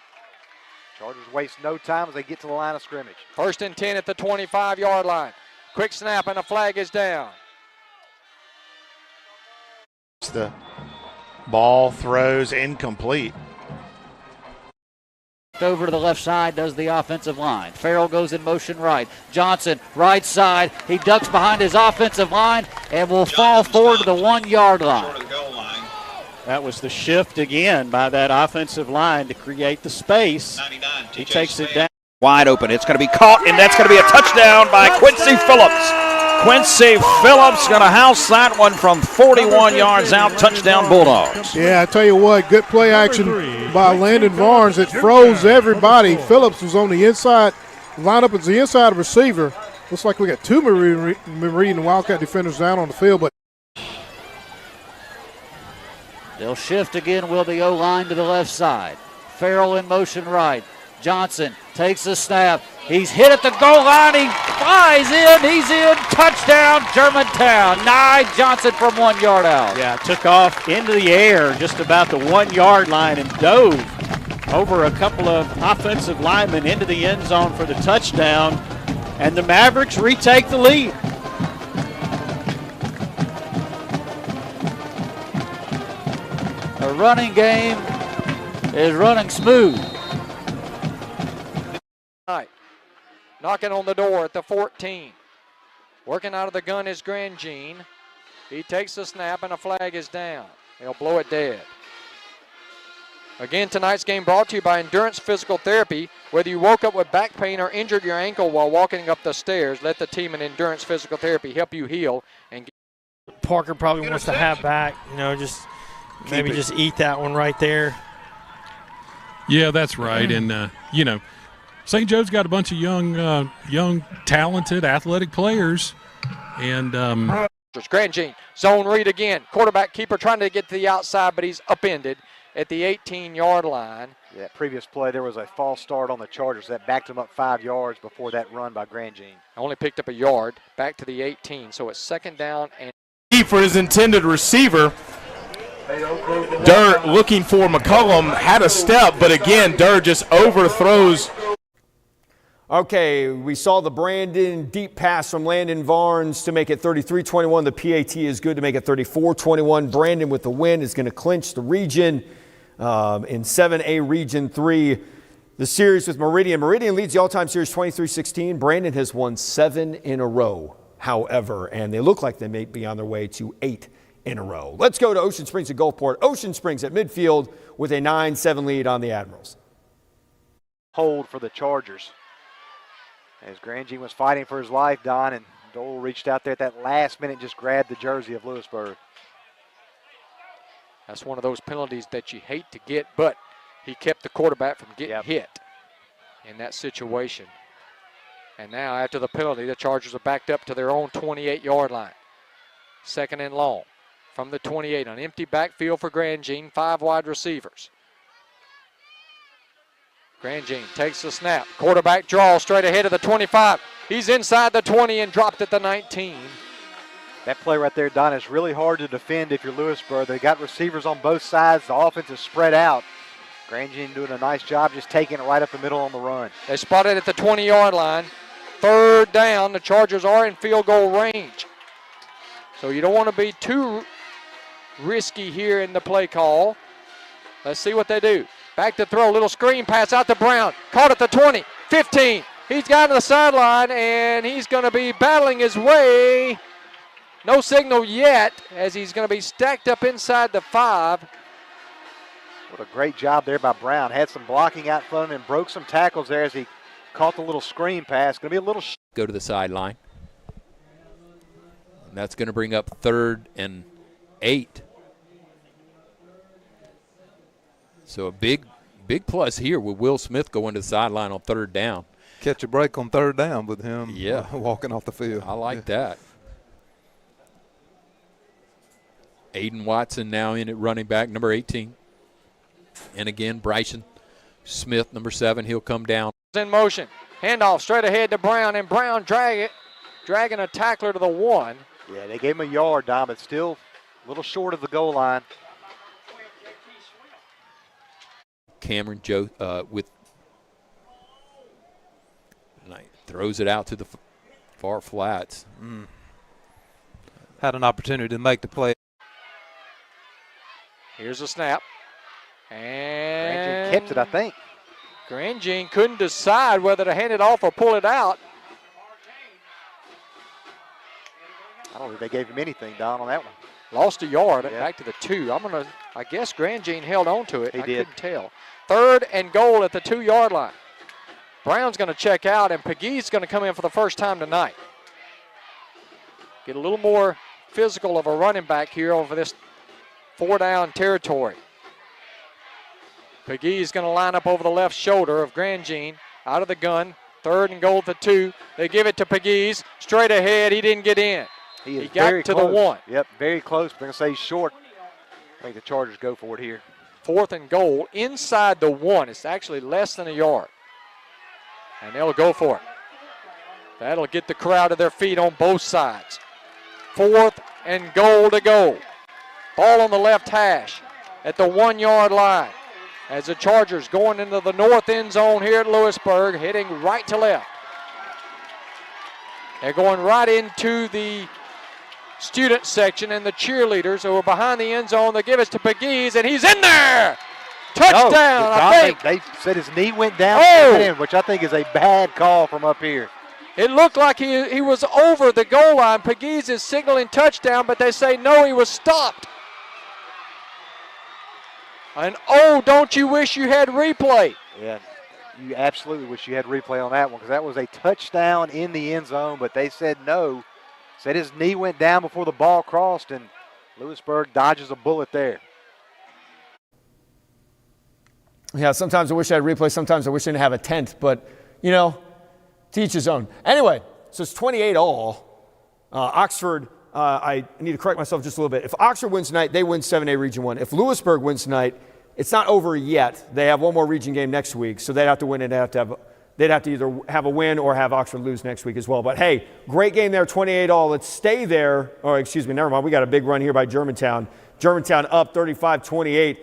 Chargers waste no time as they get to the line of scrimmage. 1st and 10 at the 25-yard line. Quick snap, and a flag is down. The ball throws incomplete. Over to the left side does the offensive line. Farrell goes in motion right. Johnson, right side. He ducks behind his offensive line and will fall forward to the 1-yard line. That was the shift again by that offensive line to create the space. He takes it down. Wide open. It's going to be caught, and that's going to be a touchdown by Quincy Phillips. Quincy Phillips going to house that one from 41 yards out. Touchdown Bulldogs. Yeah, I tell you what, good play action by Landon Barnes. It froze everybody. Phillips was on the inside, lined up as the inside receiver. Looks like we got two Meridian Wildcat defenders down on the field, but they'll shift again, will the O-line to the left side. Farrell in motion right. Johnson takes the snap. He's hit at the goal line. He flies in. He's in. Touchdown, Germantown. Nye Johnson from 1 yard out. Yeah, took off into the air just about the 1 yard line and dove over a couple of offensive linemen into the end zone for the touchdown. And the Mavericks retake the lead. The running game is running smooth. Knocking on the door at the 14. Working out of the gun is Grandjean. He takes the snap and a flag is down. They'll blow it dead. Again, tonight's game brought to you by Endurance Physical Therapy. Whether you woke up with back pain or injured your ankle while walking up the stairs, let the team in Endurance Physical Therapy help you heal. And Parker probably wants to have back, just maybe just eat that one right there. Yeah, that's right. And, St. Joe's got a bunch of young, talented, athletic players. And Grandjean, zone read again. Quarterback keeper trying to get to the outside, but he's upended at the 18-yard line. Yeah, that previous play, there was a false start on the Chargers that backed them up 5 yards before that run by Grandjean. Only picked up a yard, back to the 18. So it's second down and For his intended receiver. Durr looking for McCullum, had a step, but again, Durr just overthrows. Okay, we saw the Brandon deep pass from Landon Varnes to make it 33-21. The PAT is good to make it 34-21. Brandon with the win is going to clinch the region in 7A Region 3. The series with Meridian. Meridian leads the all-time series 23-16. Brandon has won 7 in a row, however, and they look like they may be on their way to 8 in a row. Let's go to Ocean Springs at Gulfport. Ocean Springs at midfield with a 9-7 lead on the Admirals. Hold for the Chargers. As Grandjean was fighting for his life, Don, and Dole reached out there at that last minute, just grabbed the jersey of Lewisburg. that's one of those penalties that you hate to get, but he kept the quarterback from getting hit in that situation. And now after the penalty, the Chargers are backed up to their own 28-yard line. Second and long from the 28. An empty backfield for Grandjean, 5 wide receivers. Grandjean takes the snap. Quarterback draw straight ahead of the 25. He's inside the 20 and dropped at the 19. That play right there, Don, is really hard to defend if you're Lewisburg. They got receivers on both sides. The offense is spread out. Grandjean doing a nice job just taking it right up the middle on the run. They spot it at the 20-yard line. Third down. The Chargers are in field goal range. So you don't want to be too risky here in the play call. Let's see what they do. Back to throw, little screen pass out to Brown. Caught at the 20, 15. He's got to the sideline, and he's going to be battling his way. No signal yet, as he's going to be stacked up inside the 5. What a great job there by Brown. Had some blocking out front and broke some tackles there as he caught the little screen pass. Going to be a little go to the sideline. And that's going to bring up 3rd and 8. So a big plus here with Will Smith going to the sideline on 3rd down. Catch a break on 3rd down with him walking off the field. I like that. Aiden Watson now in at running back, number 18. And again, Bryson Smith, number 7. He'll come down. In motion. Handoff straight ahead to Brown, and Brown dragging a tackler to the 1. Yeah, they gave him a yard, Don, but still a little short of the goal line. Cameron Joe throws it out to the far flats. Had an opportunity to make the play. Here's a snap. And Grandjean kept it, I think. Grandjean couldn't decide whether to hand it off or pull it out. I don't think they gave him anything, Don, on that one. Lost a yard, back to the 2. I guess Grandjean held on to it. He did. Couldn't tell. 3rd and goal at the 2-yard line. Brown's going to check out, and Pegue's going to come in for the first time tonight. get a little more physical of a running back here over this 4-down territory. McGee is going to line up over the left shoulder of Grandjean, out of the gun, 3rd and goal to 2. They give it to Pegues, straight ahead. He didn't get in. He got very to close. the 1. Yep, very close. We're going to say he's short. I think the Chargers go for it here. 4th and goal inside the 1. It's actually less than a yard. And they'll go for it. That'll get the crowd to their feet on both sides. 4th and goal to go. Ball on the left hash at the 1-yard line. As the Chargers going into the north end zone here at Lewisburg, heading right to left. They're going right into the student section, and the cheerleaders who are behind the end zone, they give it to Pegues, and he's in there! Touchdown, I think. They said his knee went down, which I think is a bad call from up here. It looked like he was over the goal line. Pegues is signaling touchdown, but they say no, he was stopped. And don't you wish you had replay? Yeah, you absolutely wish you had replay on that one because that was a touchdown in the end zone, but they said no. Said his knee went down before the ball crossed, and Lewisburg dodges a bullet there. Yeah, sometimes I wish I had replay. Sometimes I wish I didn't have a tent, but, to each his own. Anyway, so it's 28 all. Oxford, I need to correct myself just a little bit. If Oxford wins tonight, they win 7A Region 1. If Lewisburg wins tonight, it's not over yet. They have one more region game next week, so they'd have to win and they'd have to either have a win or have Oxford lose next week as well. But, hey, great game there, 28 all. Let's stay there. Oh, excuse me, never mind. We got a big run here by Germantown. Germantown up 35-28.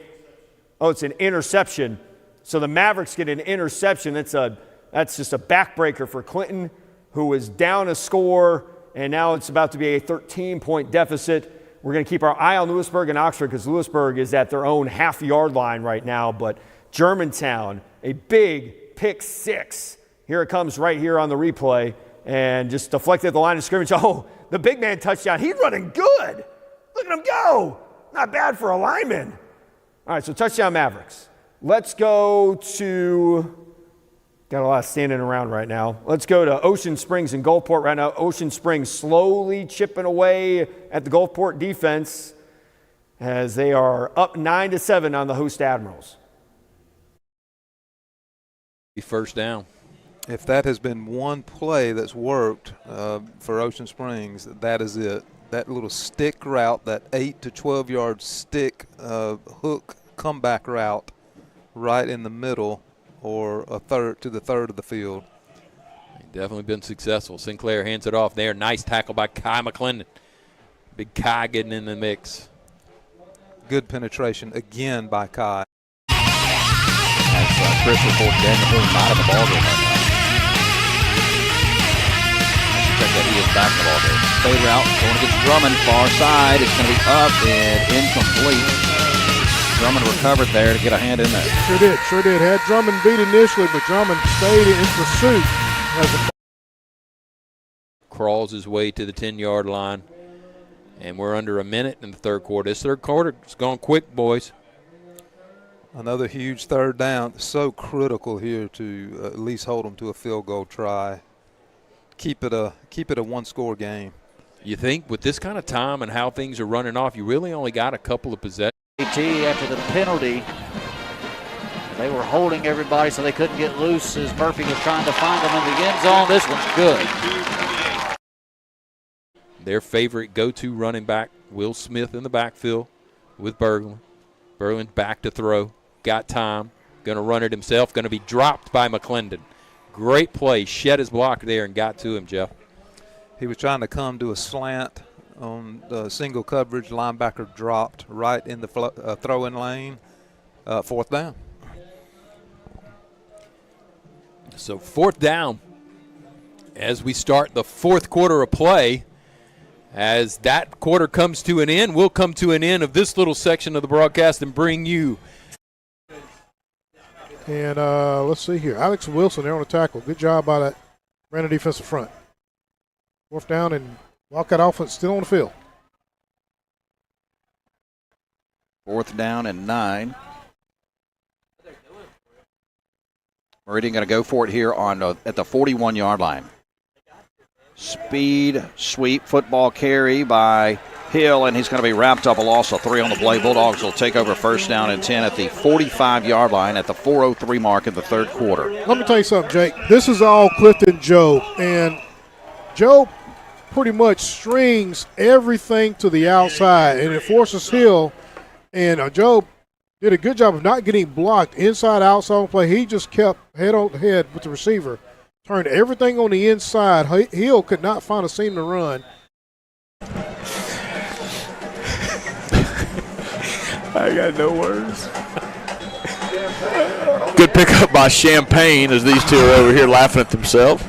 Oh, it's an interception. So the Mavericks get an interception. That's just a backbreaker for Clinton, who was down a score, and now it's about to be a 13-point deficit. We're going to keep our eye on Lewisburg and Oxford because Lewisburg is at their own half-yard line right now. But Germantown, a big pick 6. Here it comes right here on the replay, and just deflected at the line of scrimmage. Oh, the big man touchdown. He's running good. Look at him go. Not bad for a lineman. All right, so touchdown Mavericks. Let's go to, got a lot of standing around right now. Let's go to Ocean Springs and Gulfport right now. Ocean Springs slowly chipping away at the Gulfport defense as they are up 9-7 on the host Admirals. First down. If that has been one play that's worked for Ocean Springs, that is it. That little stick route, that 8 to 12 yard stick hook comeback route right in the middle or a third to the third of the field. Definitely been successful. Sinclair hands it off there. Nice tackle by Kai McClendon. Big Kai getting in the mix. Good penetration again by Kai. That's Chris reporting Daniel Hill not in the ballgame right now. Check that he is back in the ballgame. Fade route going against Drummond, far side. It's going to be up and incomplete. Drummond recovered there to get a hand in there. Sure did. Had Drummond beat initially, but Drummond stayed in pursuit. Crawls his way to the 10-yard line. And we're under a minute in the third quarter. This third quarter is going quick, boys. Another huge third down. So critical here to at least hold them to a field goal try. Keep it a one-score game. You think with this kind of time and how things are running off, you really only got a couple of possessions. After the penalty, they were holding everybody so they couldn't get loose as Murphy was trying to find them in the end zone. This one's good. Their favorite go-to running back, Will Smith in the backfield with Berglund. Berglund back to throw. Got time. Going to run it himself. Going to be dropped by McClendon. Great play. Shed his block there and got to him, Jeff. He was trying to come to a slant on the single coverage. Linebacker dropped right in the throw-in lane. Fourth down. So fourth down as we start the fourth quarter of play. As that quarter comes to an end, we'll come to an end of this little section of the broadcast and bring you. And let's see here. Alex Wilson there on the tackle. Good job by that Brandon defensive front. Fourth down and Wildcat offense still on the field. Fourth down and 9. Meridian going to go for it here on at the 41-yard line. speed sweep football carry by Hill, and he's going to be wrapped up. A loss of 3 on the play. Bulldogs will take over first down and 10 at the 45-yard line at the 4:03 mark in the third quarter. Let me tell you something, Jake. This is all Clifton Job, and Job pretty much strings everything to the outside, and it forces Hill, and Job did a good job of not getting blocked inside, outside on play. He just kept head on head with the receiver, turned everything on the inside. Hill could not find a seam to run. I got no words. Good pickup by Champagne as these two are over here laughing at themselves.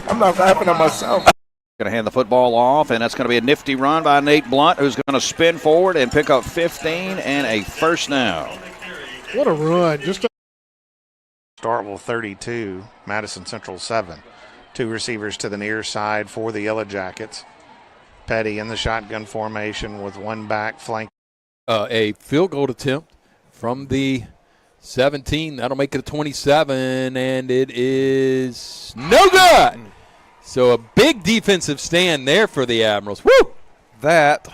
I'm not laughing at myself. Going to hand the football off, and that's going to be a nifty run by Nate Blunt, who's going to spin forward and pick up 15 and a first down. What a run. Starkville 32, Madison Central 7. 2 receivers to the near side for the Yellow Jackets. Petty in the shotgun formation with 1 back flank. A field goal attempt from the 17. That'll make it a 27, and it is no good. So a big defensive stand there for the Admirals. Woo! That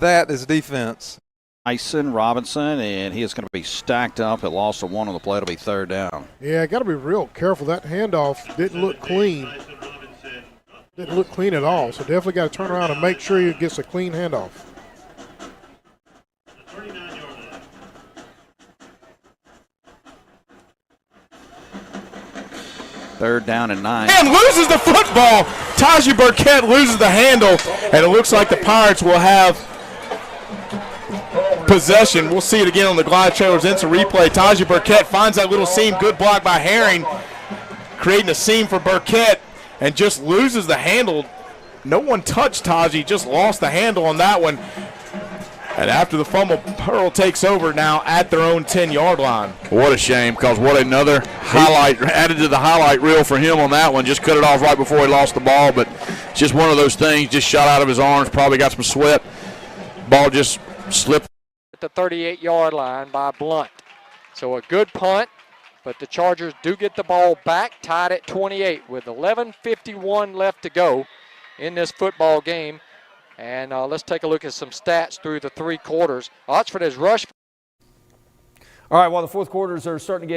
is defense. Tyson Robinson, and he is going to be stacked up. It lost a 1 on the play. It'll be third down. Yeah, got to be real careful. That handoff didn't look clean. Didn't look clean at all. So definitely got to turn around and make sure he gets a clean handoff. Third down and 9. And loses the football. Tajee Burkett loses the handle, and it looks like the Pirates will have possession. We'll see it again on the glide trailers. Instant replay. Tajee Burkett finds that little seam. Good block by Herring, creating a seam for Burkett, and just loses the handle. No one touched Tajee, just lost the handle on that one. And after the fumble, Pearl takes over now at their own 10-yard line. What a shame, because what another highlight added to the highlight reel for him on that one. Just cut it off right before he lost the ball, but it's just one of those things, just shot out of his arms, probably got some sweat. Ball just slipped. At the 38-yard line by Blunt. So a good punt, but the Chargers do get the ball back, tied at 28 with 11:51 left to go in this football game. And let's take a look at some stats through the 3 quarters. Oxford has rushed. All right, while the fourth quarters are starting to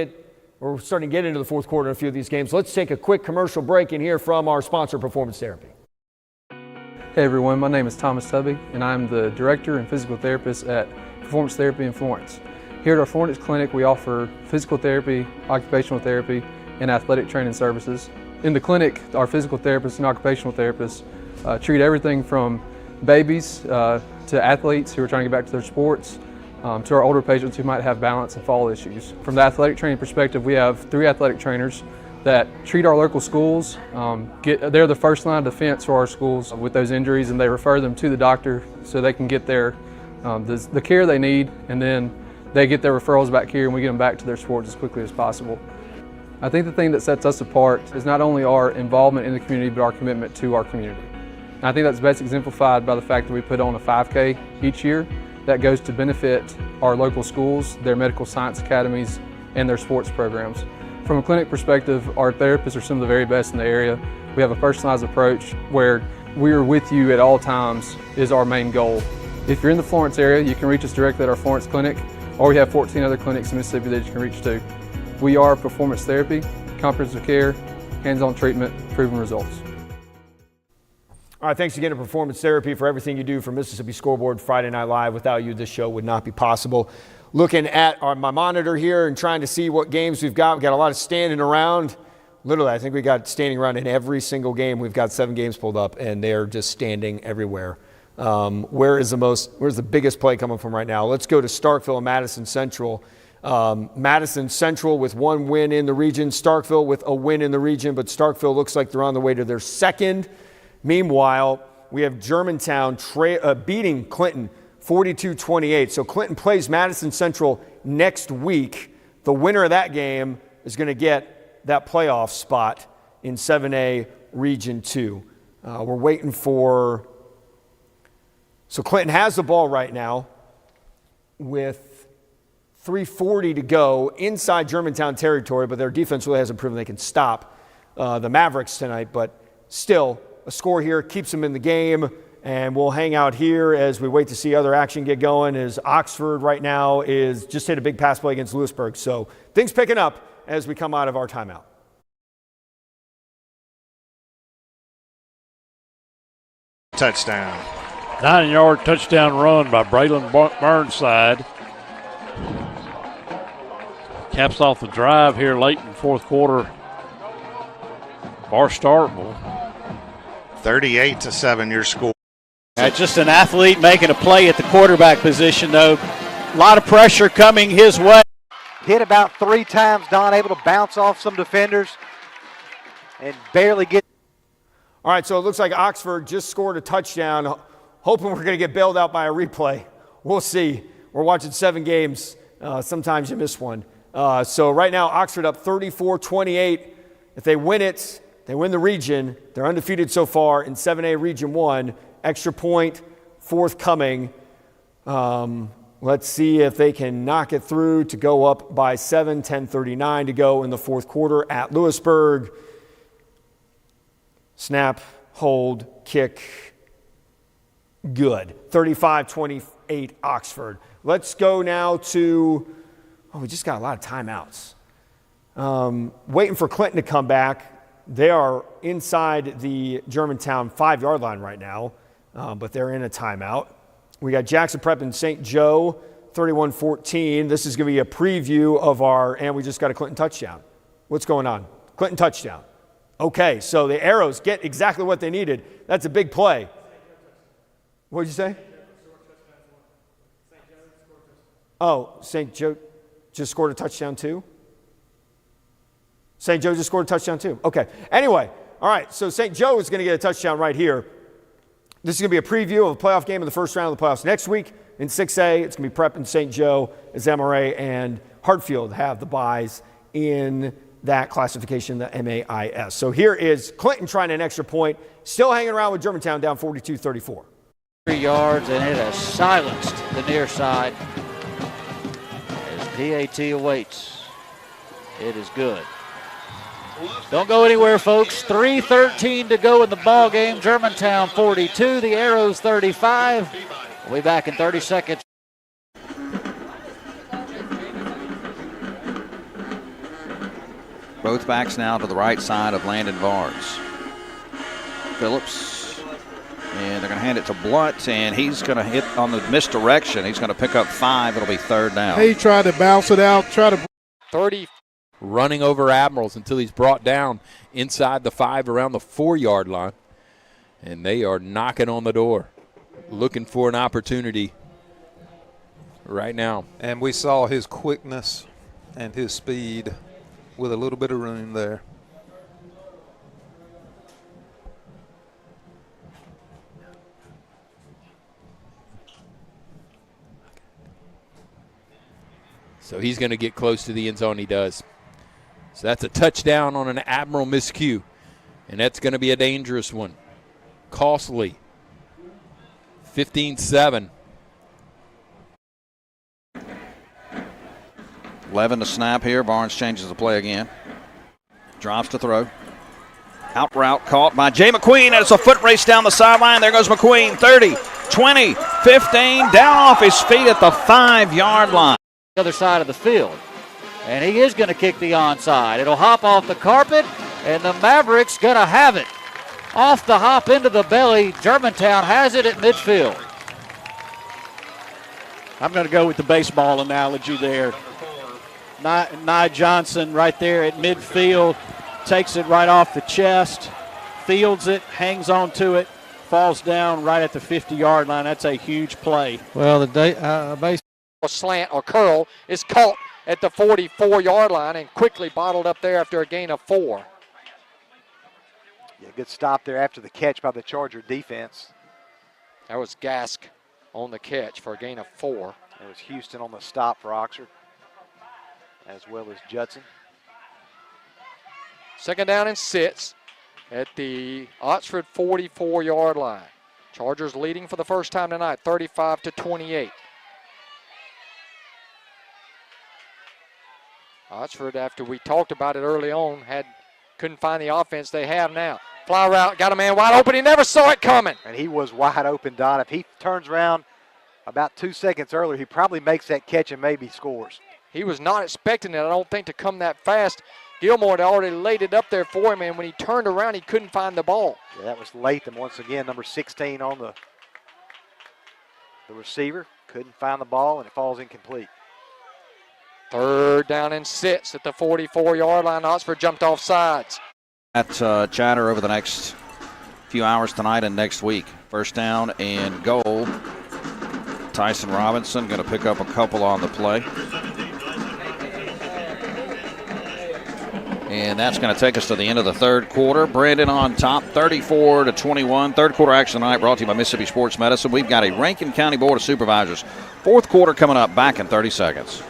get into the fourth quarter in a few of these games, let's take a quick commercial break and hear from our sponsor, Performance Therapy. Hey everyone, my name is Thomas Tubby, and I'm the Director and Physical Therapist at Performance Therapy in Florence. Here at our Florence Clinic, we offer physical therapy, occupational therapy, and athletic training services. In the clinic, our physical therapists and occupational therapists treat everything from babies to athletes who are trying to get back to their sports, to our older patients who might have balance and fall issues. From the athletic training perspective, we have 3 athletic trainers that treat our local schools. They're the first line of defense for our schools with those injuries, and they refer them to the doctor so they can get the care they need, and then they get their referrals back here and we get them back to their sports as quickly as possible. I think the thing that sets us apart is not only our involvement in the community, but our commitment to our community. And I think that's best exemplified by the fact that we put on a 5K each year that goes to benefit our local schools, their medical science academies, and their sports programs. From a clinic perspective, our therapists are some of the very best in the area. We have a personalized approach where we are with you at all times is our main goal. If you're in the Florence area, you can reach us directly at our Florence clinic, or we have 14 other clinics in Mississippi that you can reach to. We are Performance Therapy, comprehensive care, hands-on treatment, proven results. All right, thanks again to Performance Therapy for everything you do for Mississippi Scoreboard Friday Night Live. Without you, this show would not be possible. Looking at my monitor here and trying to see what games we've got. We've got a lot of standing around. Literally, I think we got standing around in every single game. We've got 7 games pulled up, and they're just standing everywhere. Where's the biggest play coming from right now? Let's go to Starkville and Madison Central. Madison Central with 1 win in the region. Starkville with a win in the region, but Starkville looks like they're on the way to their 2nd. Meanwhile, we have Germantown beating Clinton 42-28. So Clinton plays Madison Central next week. The winner of that game is going to get that playoff spot in 7A Region 2. We're waiting for... So Clinton has the ball right now with 3:40 to go inside Germantown territory, but their defense really hasn't proven they can stop the Mavericks tonight, but still a score here keeps them in the game. And we'll hang out here as we wait to see other action get going, as Oxford right now is just hit a big pass play against Lewisburg. So things picking up as we come out of our timeout. Touchdown. 9-yard touchdown run by Braylon Burnside. Caps off the drive here late in the fourth quarter for Starkville. 38-7 your score. Just an athlete making a play at the quarterback position, though. A lot of pressure coming his way. Hit about 3 times, Don, able to bounce off some defenders and barely get. All right, so it looks like Oxford just scored a touchdown, hoping we're going to get bailed out by a replay. We'll see. We're watching 7 games. Sometimes you miss one. So right now, Oxford up 34-28. If they win it, they win the region. They're undefeated so far in 7A Region 1. Extra point forthcoming. Let's see if they can knock it through to go up by 7, 10:39 to go in the fourth quarter at Lewisburg. Snap, hold, kick, good. 35-28 Oxford. Let's go now to, we just got a lot of timeouts. Waiting for Clinton to come back. They are inside the Germantown 5-yard line right now, but they're in a timeout. We got Jackson Prep and St. Joe, 31-14. This is going to be a preview of and we just got a Clinton touchdown. What's going on? Clinton touchdown. Okay, so the Arrows get exactly what they needed. That's a big play. What did you say? Oh, St. Joe just scored a touchdown too? St. Joe just scored a touchdown too. Okay. Anyway, all right, so St. Joe is going to get a touchdown right here. This is going to be a preview of a playoff game in the first round of the playoffs next week. In 6A, it's going to be Prep and St. Joe as MRA and Hartfield have the byes in that classification, the MAIS. So here is Clinton trying an extra point, still hanging around with Germantown down 42-34. 3 yards, and it has silenced the near side as PAT awaits. It is good. Don't go anywhere, folks. 3:13 to go in the ball game. Germantown 42, the Arrows 35. We'll be back in 30 seconds. Both backs now to the right side of Landon Barnes. Phillips, and they're going to hand it to Blunt, and he's going to hit on the misdirection. He's going to pick up 5. It'll be 3rd down. He tried to bounce it out, 30. Running over Admirals until he's brought down inside the 5 around the 4-yard line. And they are knocking on the door, looking for an opportunity right now. And we saw his quickness and his speed with a little bit of room there. So he's going to get close to the end zone. He does. So that's a touchdown on an Admiral miscue, and that's going to be a dangerous one. Costly. 15-7. 11 to snap here. Barnes changes the play again. Drops to throw. Out route caught by Jay McQueen, and it's a foot race down the sideline. There goes McQueen. 30, 20, 15, down off his feet at the 5-yard line. The other side of the field. And he is going to kick the onside. It'll hop off the carpet, and the Mavericks going to have it. Off the hop into the belly. Germantown has it at midfield. I'm going to go with the baseball analogy there. Nye Johnson right there at midfield, takes it right off the chest, fields it, hangs on to it, falls down right at the 50-yard line. That's a huge play. Well, the baseball slant or curl is caught at the 44-yard line and quickly bottled up there after a gain of 4. Yeah, good stop there after the catch by the Charger defense. That was Gask on the catch for a gain of 4. It was Houston on the stop for Oxford, as well as Judson. 2nd down and 6 at the Oxford 44-yard line. Chargers leading for the first time tonight, 35-28. Oxford, after we talked about it early on, had Couldn't find the offense they have now. Fly route, got a man wide open. He never saw it coming. And he was wide open, Don. If he turns around about 2 seconds earlier, he probably makes that catch and maybe scores. He was not expecting it, I don't think, to come that fast. Gilmore had already laid it up there for him, and when he turned around, he couldn't find the ball. Yeah, that was Latham once again, number 16 on the receiver. Couldn't find the ball, and it falls incomplete. 3rd down and 6 at the 44-yard line. Oxford jumped off sides. That chatter over the next few hours tonight and next week. 1st down and goal. Tyson Robinson going to pick up a couple on the play. And that's going to take us to the end of the 3rd quarter. Brandon on top, 34-21. 3rd quarter action tonight brought to you by Mississippi Sports Medicine. We've got a Rankin County Board of Supervisors. 4th quarter coming up, back in 30 seconds.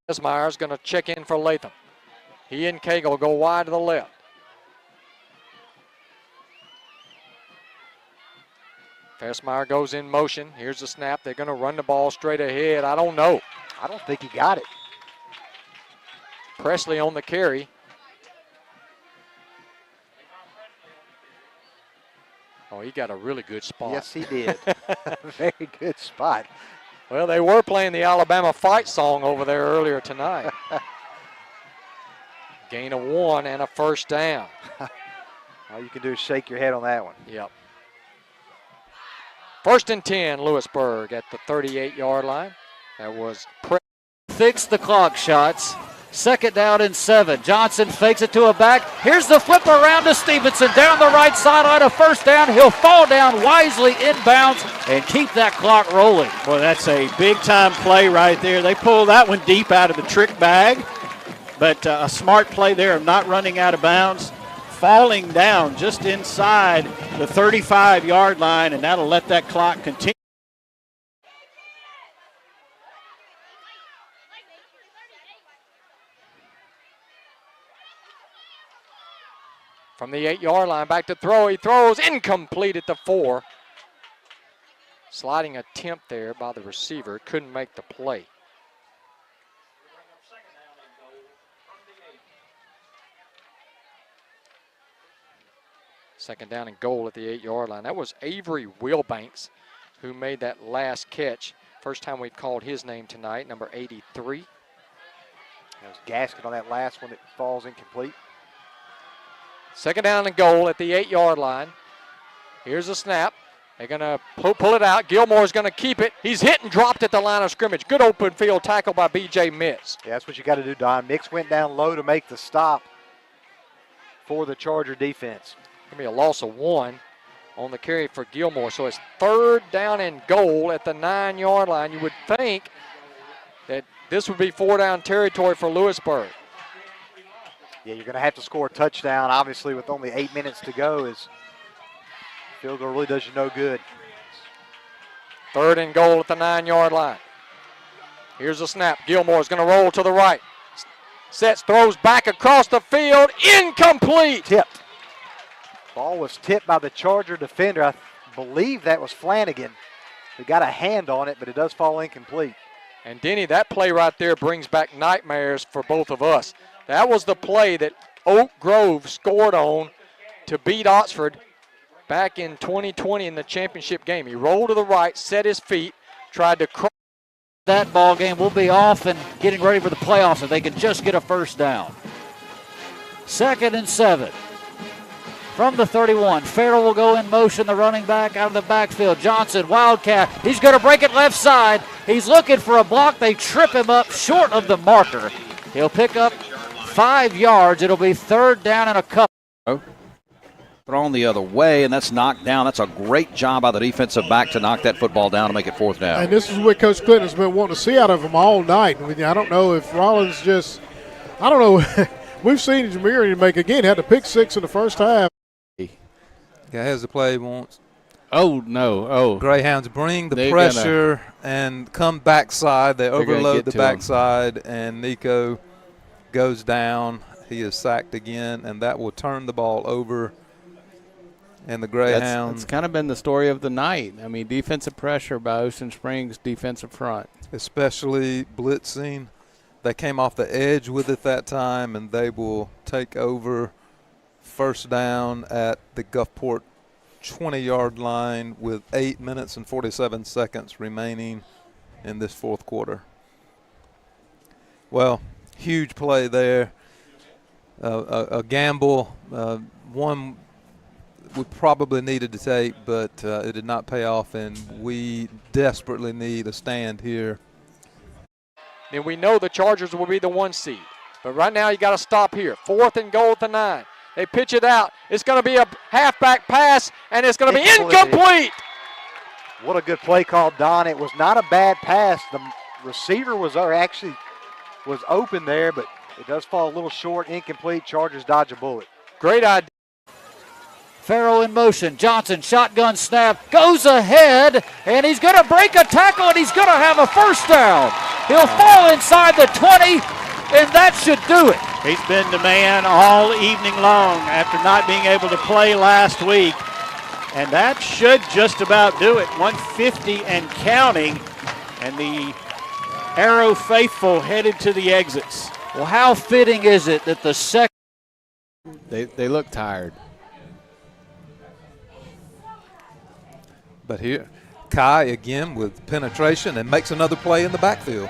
Esmeyer's going to check in for Latham. He and Cagle go wide to the left. Esmeyer goes in motion. Here's the snap. They're going to run the ball straight ahead. I don't know. I don't think he got it. Presley on the carry. Oh, he got a really good spot. Yes, he did. Very good spot. Well, they were playing the Alabama fight song over there earlier tonight. Gain of 1 and a 1st down. All you can do is shake your head on that one. Yep. 1st and 10, Lewisburg at the 38-yard line. That was fix the clock shots. 2nd down and 7. Johnson fakes it to a back. Here's the flip around to Stevenson down the right sideline. A 1st down. He'll fall down wisely inbounds and keep that clock rolling. Boy, that's a big-time play right there. They pulled that one deep out of the trick bag, but a smart play there of not running out of bounds, falling down just inside the 35-yard line, and that'll let that clock continue. From the 8-yard line, back to throw. He throws incomplete at the 4. Sliding attempt there by the receiver. Couldn't make the play. Second down and goal at the 8-yard line. That was Avery Wilbanks who made that last catch. First time we've called his name tonight, number 83. That was Gaskin on that last one that falls incomplete. 2nd down and goal at the 8-yard line. Here's a snap. They're going to pull it out. Gilmore's going to keep it. He's hit and dropped at the line of scrimmage. Good open field tackle by B.J. Mitz. Yeah, that's what you got to do, Don. Mitz went down low to make the stop for the Charger defense. Going to be a loss of 1 on the carry for Gilmore. So it's 3rd down and goal at the 9-yard line. You would think that this would be 4-down territory for Lewisburg. Yeah, you're going to have to score a touchdown, obviously, with only 8 minutes to go. As field goal really does you no good. 3rd and goal at the 9-yard line. Here's a snap. Gilmore's going to roll to the right. Sets, throws back across the field. Incomplete. Tipped. Ball was tipped by the Charger defender. I believe that was Flanagan who got a hand on it, but it does fall incomplete. And Denny, that play right there brings back nightmares for both of us. That was the play that Oak Grove scored on to beat Oxford back in 2020 in the championship game. He rolled to the right, set his feet, tried to cross. That ball game will be off and getting ready for the playoffs if they can just get a 1st down. 2nd and 7. From the 31, Farrell will go in motion, the running back out of the backfield. Johnson, Wildcat, he's going to break it left side. He's looking for a block. They trip him up short of the marker. He'll pick up 5 yards. It'll be 3rd down and a couple. Thrown the other way, and that's knocked down. That's a great job by the defensive back to knock that football down to make it 4th down. And this is what Coach Clinton's been wanting to see out of him all night. I don't know if Rollins just – I don't know. We've seen Meridian make, again, had to pick 6 in the first half. Guy has the play once. Oh, no. Oh. Greyhounds bring the pressure and come backside. They overload the backside, and Nico goes down. He is sacked again, and that will turn the ball over. And the Greyhounds. It's kind of been the story of the night. I mean, defensive pressure by Ocean Springs defensive front. Especially blitzing They came off the edge with it that time, and they will take over first down at the Gulfport 20-yard line with 8 minutes and 47 seconds remaining in this fourth quarter. Well, huge play there. A gamble, one we probably needed to take, but it did not pay off, and we desperately need a stand here. Then we know the Chargers will be the 1 seed. But right now you got to stop here. 4th and goal at the 9. They pitch it out. It's going to be a halfback pass, and it's going to be incomplete. What a good play call, Don. It was not a bad pass. The receiver was open there, but it does fall a little short, incomplete. Chargers dodge a bullet. Great idea. Farrell in motion. Johnson, shotgun snap, goes ahead, and he's going to break a tackle, and he's going to have a first down. He'll fall inside the 20, and that should do it. He's been the man all evening long after not being able to play last week. And that should just about do it. 150 and counting. And the Arrow faithful headed to the exits. Well, how fitting is it that the second... They look tired. But here, Kai again with penetration and makes another play in the backfield.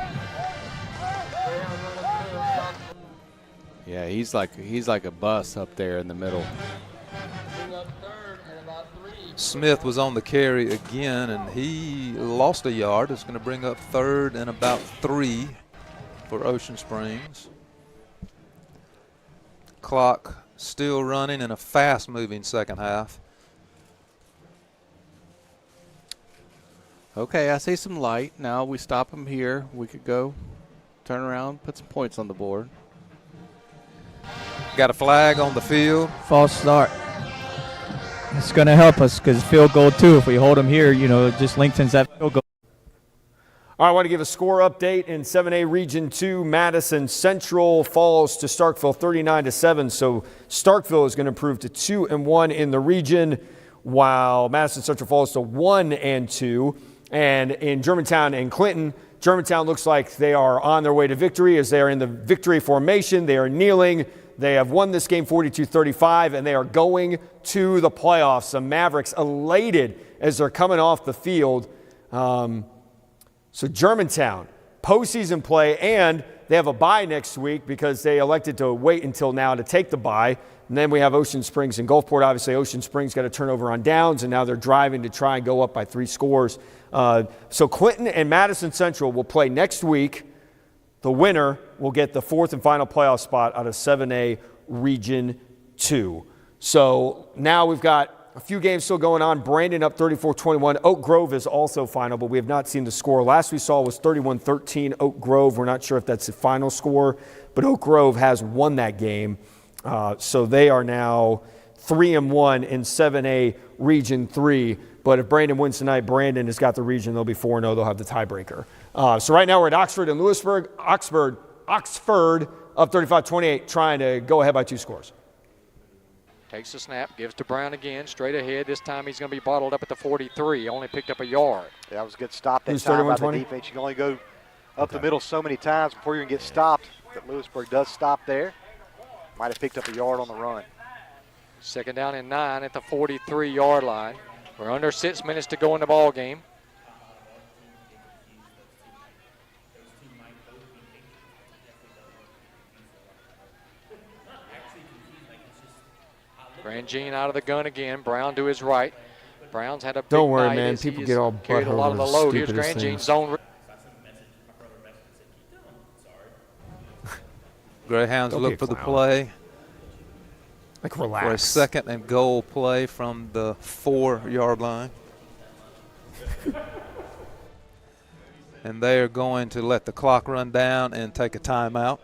Yeah, he's like a bus up there in the middle. Smith was on the carry again, and he lost a yard. It's going to bring up 3rd and about 3 for Ocean Springs. Clock still running in a fast-moving second half. Okay, I see some light. Now we stop him here. We could go turn around, put some points on the board. Got a flag on the field. False start. It's going to help us because field goal too. If we hold them here, it just lengthens that field goal. All right, I want to give a score update in 7A Region 2. Madison Central falls to Starkville 39-7. So Starkville is going to improve to 2-1 in the region, while Madison Central falls to 1-2. And in Germantown and Clinton, Germantown looks like they are on their way to victory as they are in the victory formation. They are kneeling. They have won this game 42-35, and they are going to the playoffs. The Mavericks elated as they're coming off the field. So Germantown, postseason play, and they have a bye next week because they elected to wait until now to take the bye. And then we have Ocean Springs and Gulfport. Obviously, Ocean Springs got a turnover on downs, and now they're driving to try and go up by 3 scores. So Clinton and Madison Central will play next week. The winner will get the 4th and final playoff spot out of 7A Region 2. So now we've got a few games still going on. Brandon up 34-21. Oak Grove is also final, but we have not seen the score. Last we saw was 31-13 Oak Grove. We're not sure if that's the final score, but Oak Grove has won that game. So they are now 3-1 in 7A Region 3. But if Brandon wins tonight, Brandon has got the region. They'll be 4-0. They'll have the tiebreaker. So right now we're at Oxford and Lewisburg. Oxford up 35-28, trying to go ahead by 2 scores. Takes the snap, gives to Brown again, straight ahead. This time he's going to be bottled up at the 43. Only picked up a yard. Yeah, that was a good stop that time by the defense. You can only go up the middle so many times before you can get stopped. But Lewisburg does stop there. Might have picked up a yard on the run. 2nd down and 9 at the 43-yard line. We're under 6 minutes to go in the ball game. Grandjean out of the gun again. Brown to his right. Brown's had a big Don't worry, night man. as People he get all carried a lot of the load. Here's Grandjean zone. Greyhounds Don't look be a for the clown. play. Like, For a relax. 2nd and goal play from the 4-yard line. And they are going to let the clock run down and take a timeout.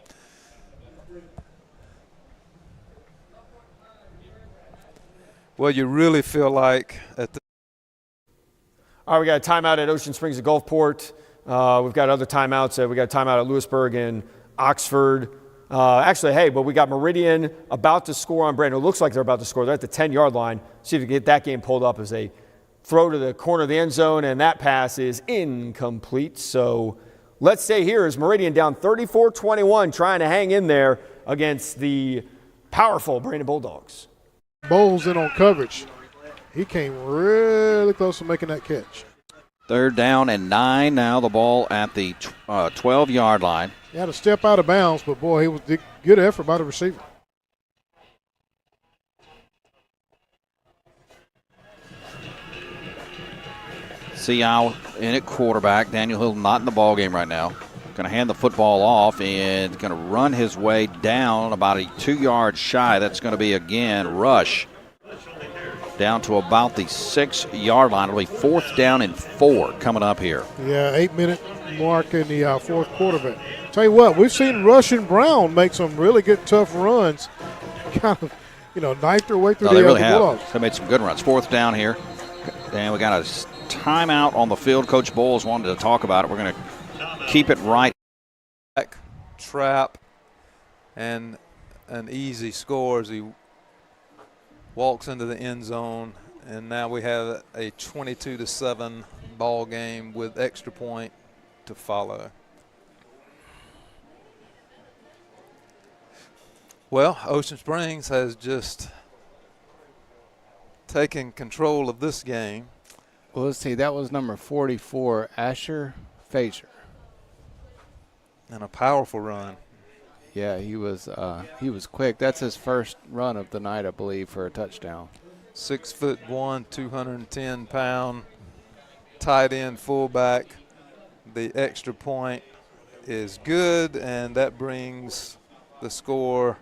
Well, you really feel like at the All right, we got a timeout at Ocean Springs and Gulfport. We've got other timeouts. We got a timeout at Lewisburg and Oxford. Actually, hey, but we got Meridian about to score on Brandon. It looks like they're about to score. They're at the 10-yard line. See if we can get that game pulled up as they throw to the corner of the end zone, and that pass is incomplete. So Let's stay here as Meridian down 34-21, trying to hang in there against the powerful Brandon Bulldogs. Bowles in on coverage. He came really close to making that catch. 3rd down and 9 now. The ball at the 12-yard line. He had to step out of bounds, but boy, he was good effort by the receiver. Seow in at quarterback. Daniel Hill not in the ball game right now. Going to hand the football off and going to run his way down about a 2 yards shy. That's going to be again Rush down to about the 6-yard line. It'll be 4th down and 4 coming up here. Yeah, 8-minute mark in the 4th quarter. But tell you what, we've seen Rush and Brown make some really good tough runs. Kind of, knifed their way through they really have. Bulldogs. They made some good runs. 4th down here. And we got a timeout on the field. Coach Bowles wanted to talk about it. We're going to keep it right. Trap and an easy score as he walks into the end zone, and now we have a 22-7 ball game with extra point to follow. Well, Ocean Springs has just taken control of this game. Well, let's see. That was number 44, Asher Fazier. And a powerful run. Yeah, he was quick. That's his first run of the night, I believe, for a touchdown. 6'1", 210-pound tight end fullback. The extra point is good, and that brings the score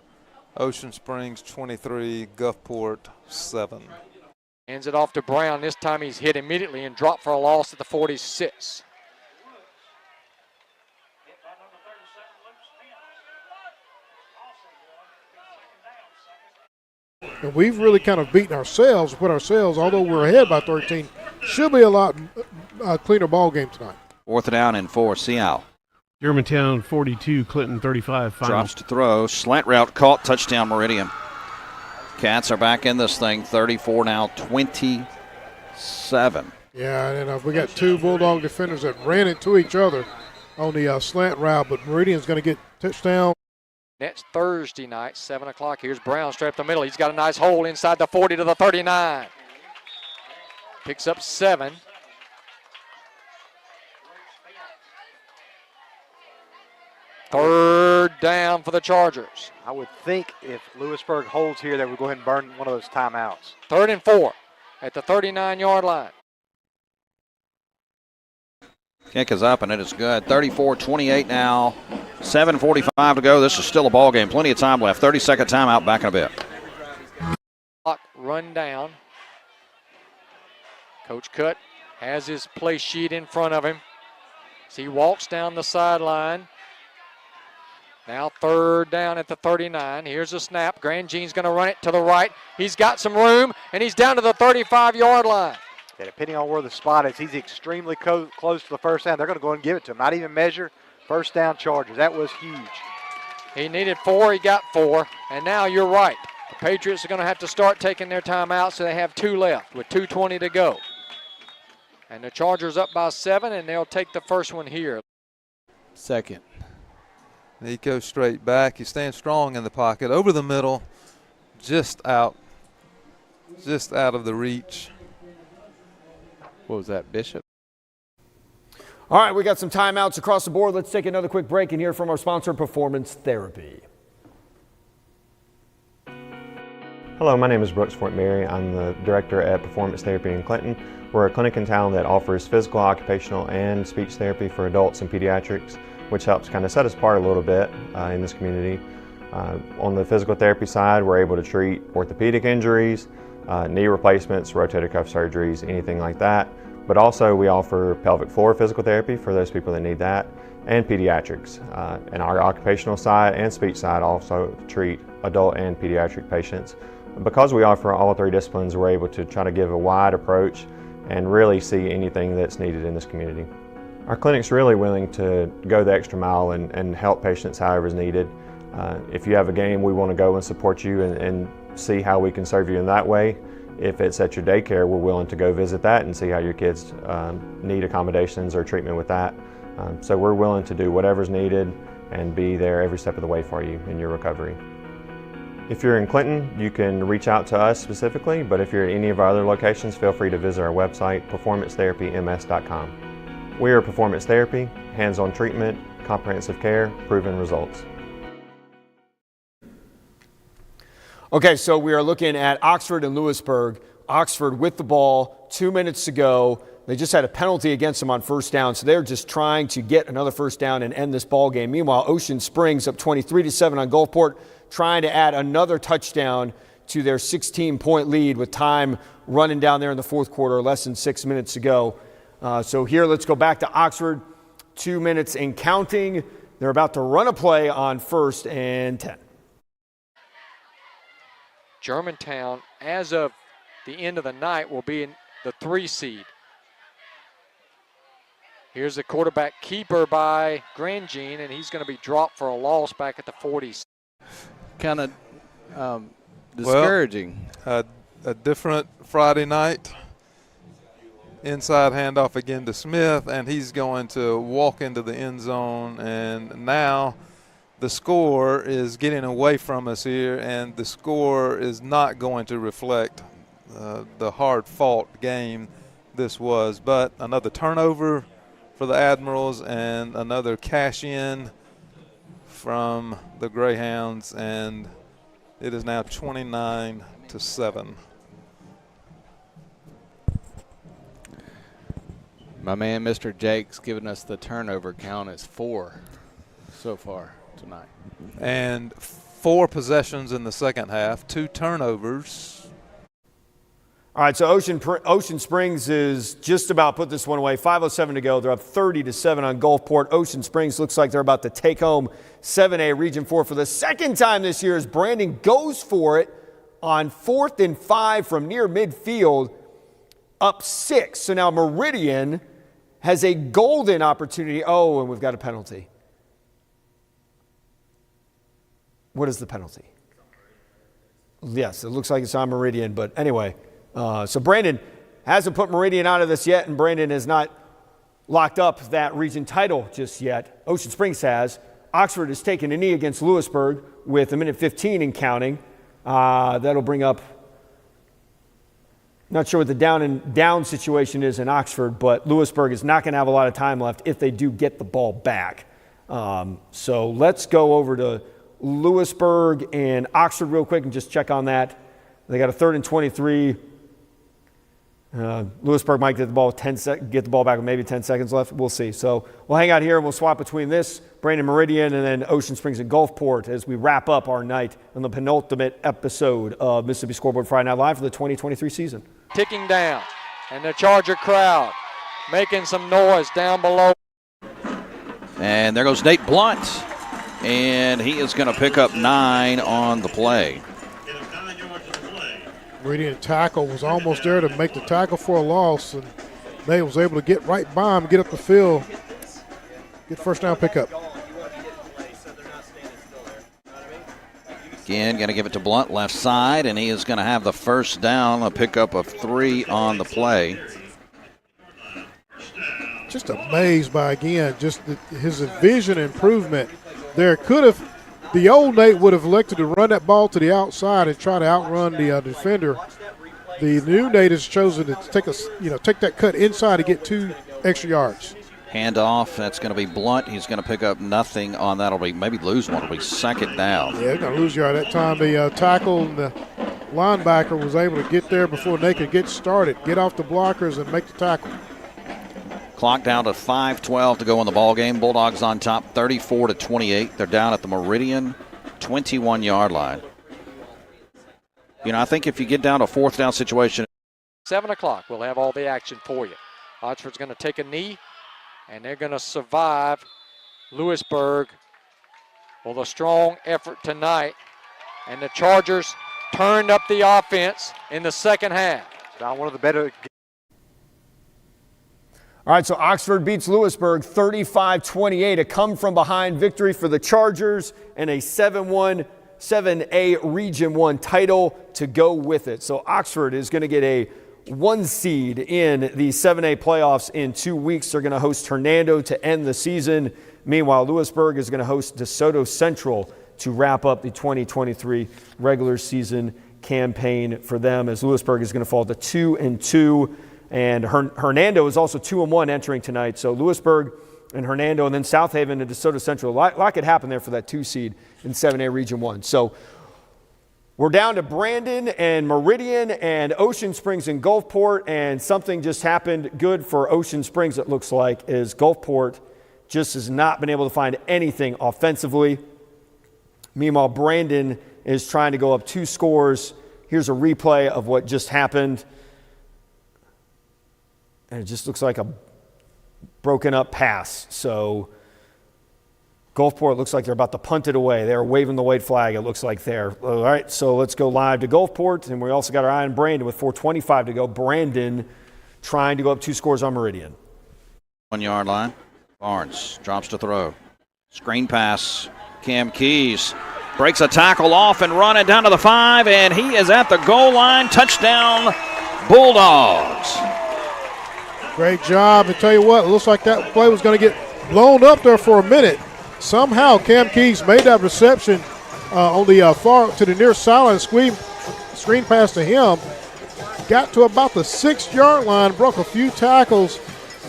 Ocean Springs 23, Gulfport 7. Hands it off to Brown. This time he's hit immediately and dropped for a loss at the 46. And we've really kind of beaten ourselves, put ourselves, although we're ahead by 13, should be a lot cleaner ball game tonight. 4th down and 4, Seow. Germantown 42, Clinton 35. Final. Drops to throw, slant route caught, touchdown Meridian. Cats are back in this thing, 34 now, 27. Yeah, and we got 2 Bulldog defenders that ran into each other on the slant route, but Meridian's going to get touchdown. Next Thursday night, 7 o'clock. Here's Brown straight up the middle. He's got a nice hole inside the 40 to the 39. Picks up 7. Third down for the Chargers. I would think if Lewisburg holds here that we'll go ahead and burn one of those timeouts. 3rd and 4 at the 39-yard line. Kick is up, and it is good. 34-28 now. 7:45 to go. This is still a ball game. Plenty of time left. 30-second timeout. Back in a bit. Clock run down. Coach Cutt has his play sheet in front of him. As he walks down the sideline. Now 3rd down at the 39. Here's a snap. Grandjean's going to run it to the right. He's got some room, and he's down to the 35-yard line. Yeah, depending on where the spot is, he's extremely close to the first down. They're going to go and give it to him. Not even measure. First down Chargers. That was huge. He needed 4. He got 4. And now you're right. The Patriots are going to have to start taking their timeout, so they have 2 left with 2:20 to go. And the Chargers up by 7, and they'll take the first one here. Second. He goes straight back. He stands strong in the pocket. Over the middle. Just out of the reach. What was that, Bishop? All right, we got some timeouts across the board. Let's take another quick break and hear from our sponsor, Performance Therapy. Hello, my name is Brooks Fort Mary. I'm the director at Performance Therapy in Clinton. We're a clinic in town that offers physical, occupational, and speech therapy for adults and pediatrics, which helps kind of set us apart a little bit in this community. On the physical therapy side, we're able to treat orthopedic injuries, knee replacements, rotator cuff surgeries, anything like that. But also we offer pelvic floor physical therapy for those people that need that, and pediatrics. And our occupational side and speech side also treat adult and pediatric patients. Because we offer all 3 disciplines, we're able to try to give a wide approach and really see anything that's needed in this community. Our clinic's really willing to go the extra mile and help patients however is needed. If you have a game, we want to go and support you and see how we can serve you in that way. If it's at your daycare, we're willing to go visit that and see how your kids need accommodations or treatment with that. So we're willing to do whatever's needed and be there every step of the way for you in your recovery. If you're in Clinton, you can reach out to us specifically, but if you're at any of our other locations, feel free to visit our website, performancetherapyms.com. We are Performance Therapy, hands-on treatment, comprehensive care, proven results. Okay, so we are looking at Oxford and Lewisburg. Oxford with the ball, 2 minutes to go. They just had a penalty against them on first down, so they're just trying to get another first down and end this ball game. Meanwhile, Ocean Springs up 23-7 on Gulfport, trying to add another touchdown to their 16-point lead with time running down there in the fourth quarter, less than 6 minutes to go. So here, let's go back to Oxford. 2 minutes and counting. They're about to run a play on 1st and 10. Germantown, as of the end of the night, will be in the 3 seed. Here's the quarterback keeper by Grandjean, and he's going to be dropped for a loss back at the 40s. Kind of discouraging. Well, a different Friday night. Inside handoff again to Smith, and he's going to walk into the end zone, and now the score is getting away from us here, and the score is not going to reflect the hard-fought game this was. But another turnover for the Admirals and another cash-in from the Greyhounds, and it is now 29-7. My man, Mr. Jake's giving us the turnover count as 4 so far tonight. And 4 possessions in the second half, 2 turnovers. All right, so Ocean Springs is just about put this one away. 5:07 to go. They're up 30-7 on Gulfport. Ocean Springs looks like they're about to take home 7A Region 4 for the second time this year as Brandon goes for it on 4th and 5 from near midfield, up 6. So now Meridian has a golden opportunity. Oh, and we've got a penalty. What is the penalty? Yes, it looks like it's on Meridian, but anyway. So Brandon hasn't put Meridian out of this yet, and Brandon has not locked up that region title just yet. Ocean Springs has. Oxford has taken a knee against Lewisburg with 1:15 and counting. That'll bring up, not sure what the down situation is in Oxford, but Lewisburg is not going to have a lot of time left if they do get the ball back. So let's go over to Lewisburg and Oxford real quick and just check on that. They got a 3rd and 23. Lewisburg might get the ball back with maybe 10 seconds left. We'll see. So we'll hang out here and we'll swap between this, Brandon Meridian, and then Ocean Springs and Gulfport as we wrap up our night on the penultimate episode of Mississippi Scoreboard Friday Night Live for the 2023 season. Ticking down, and the Charger crowd making some noise down below. And there goes Nate Blunt, and he is going to pick up 9 on the play. Meridian tackle was almost there to make the tackle for a loss, and Nate was able to get right by him, get up the field, get first down pickup. Again, going to give it to Blunt left side, and he is going to have the first down, a pickup of 3 on the play. Just amazed by, again, just his vision improvement there. The old Nate would have elected to run that ball to the outside and try to outrun the defender. The new Nate has chosen to take that cut inside to get 2 extra yards. Handoff, that's going to be Blunt. He's going to pick up nothing on that. Maybe lose one. It'll be 2nd down. Yeah, they're going to lose yard that time. The tackle and the linebacker was able to get there before Nate could get started, get off the blockers and make the tackle. Clock down to 5:12 to go in the ball game. Bulldogs on top, 34-28. They're down at the Meridian 21-yard line. I think if you get down to a 4th down situation. 7 o'clock, we'll have all the action for you. Oxford's going to take a knee, and they're going to survive Lewisburg with a strong effort tonight. And the Chargers turned up the offense in the second half. Now one of the better. All right, so Oxford beats Lewisburg 35-28, a come-from-behind victory for the Chargers and a 7A Region 1 title to go with it. So Oxford is going to get a 1 seed in the 7A playoffs in 2 weeks. They're going to host Hernando to end the season. Meanwhile, Lewisburg is going to host DeSoto Central to wrap up the 2023 regular season campaign for them, as Lewisburg is going to fall to 2-2. And Hernando is also 2-1 entering tonight. So Lewisburg and Hernando, and then South Haven and DeSoto Central. A lot could happen there for that 2 seed in 7A Region 1. So we're down to Brandon and Meridian and Ocean Springs and Gulfport, and something just happened good for Ocean Springs, it looks like, is Gulfport just has not been able to find anything offensively. Meanwhile, Brandon is trying to go up 2 scores. Here's a replay of what just happened. And it just looks like a broken up pass. So Gulfport looks like they're about to punt it away. They're waving the white flag, it looks like there. All right, so let's go live to Gulfport. And we also got our eye on Brandon with 4:25 to go. Brandon trying to go up 2 scores on Meridian. 1 yard line. Barnes drops to throw. Screen pass. Cam Keys breaks a tackle off and run it down to the 5, and he is at the goal line. Touchdown, Bulldogs. Great job. And tell you what, it looks like that play was going to get blown up there for a minute. Somehow Cam Keys made that reception on the far to the near sideline, screen pass to him. Got to about the 6 yard line, broke a few tackles,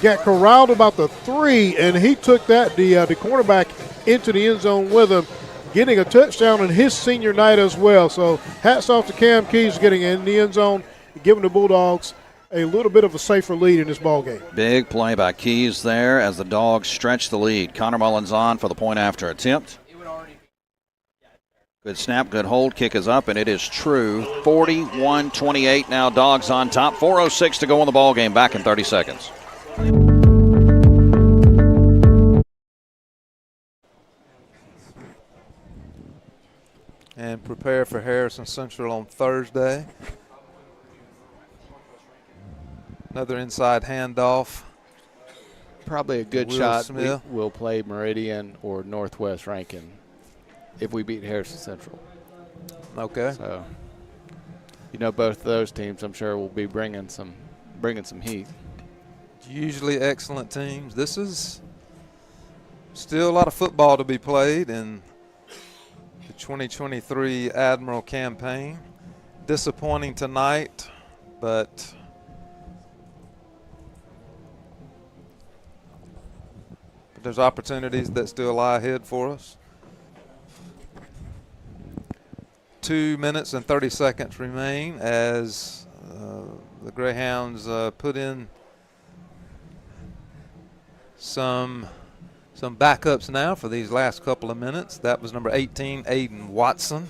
got corralled about the 3, and he took that the cornerback into the end zone with him, getting a touchdown on his senior night as well. So hats off to Cam Keys getting in the end zone, giving the Bulldogs a little bit of a safer lead in this ball game. Big play by Keys there as the Dogs stretch the lead. Connor Mullins on for the point after attempt. Good snap, good hold, kick is up, and it is true. 41-28 now, Dogs on top. 4:06 to go in the ball game, back in 30 seconds. And prepare for Harrison Central on Thursday. Another inside handoff. Probably a good Will shot. Smith. We'll play Meridian or Northwest Rankin if we beat Harrison Central. Okay. So, both of those teams, I'm sure, will be bringing some heat. Usually excellent teams. This is still a lot of football to be played in the 2023 Admiral campaign. Disappointing tonight, but there's opportunities that still lie ahead for us. 2 minutes and 30 seconds remain as the Greyhounds put in some backups now for these last couple of minutes. That was number 18, Aiden Watson.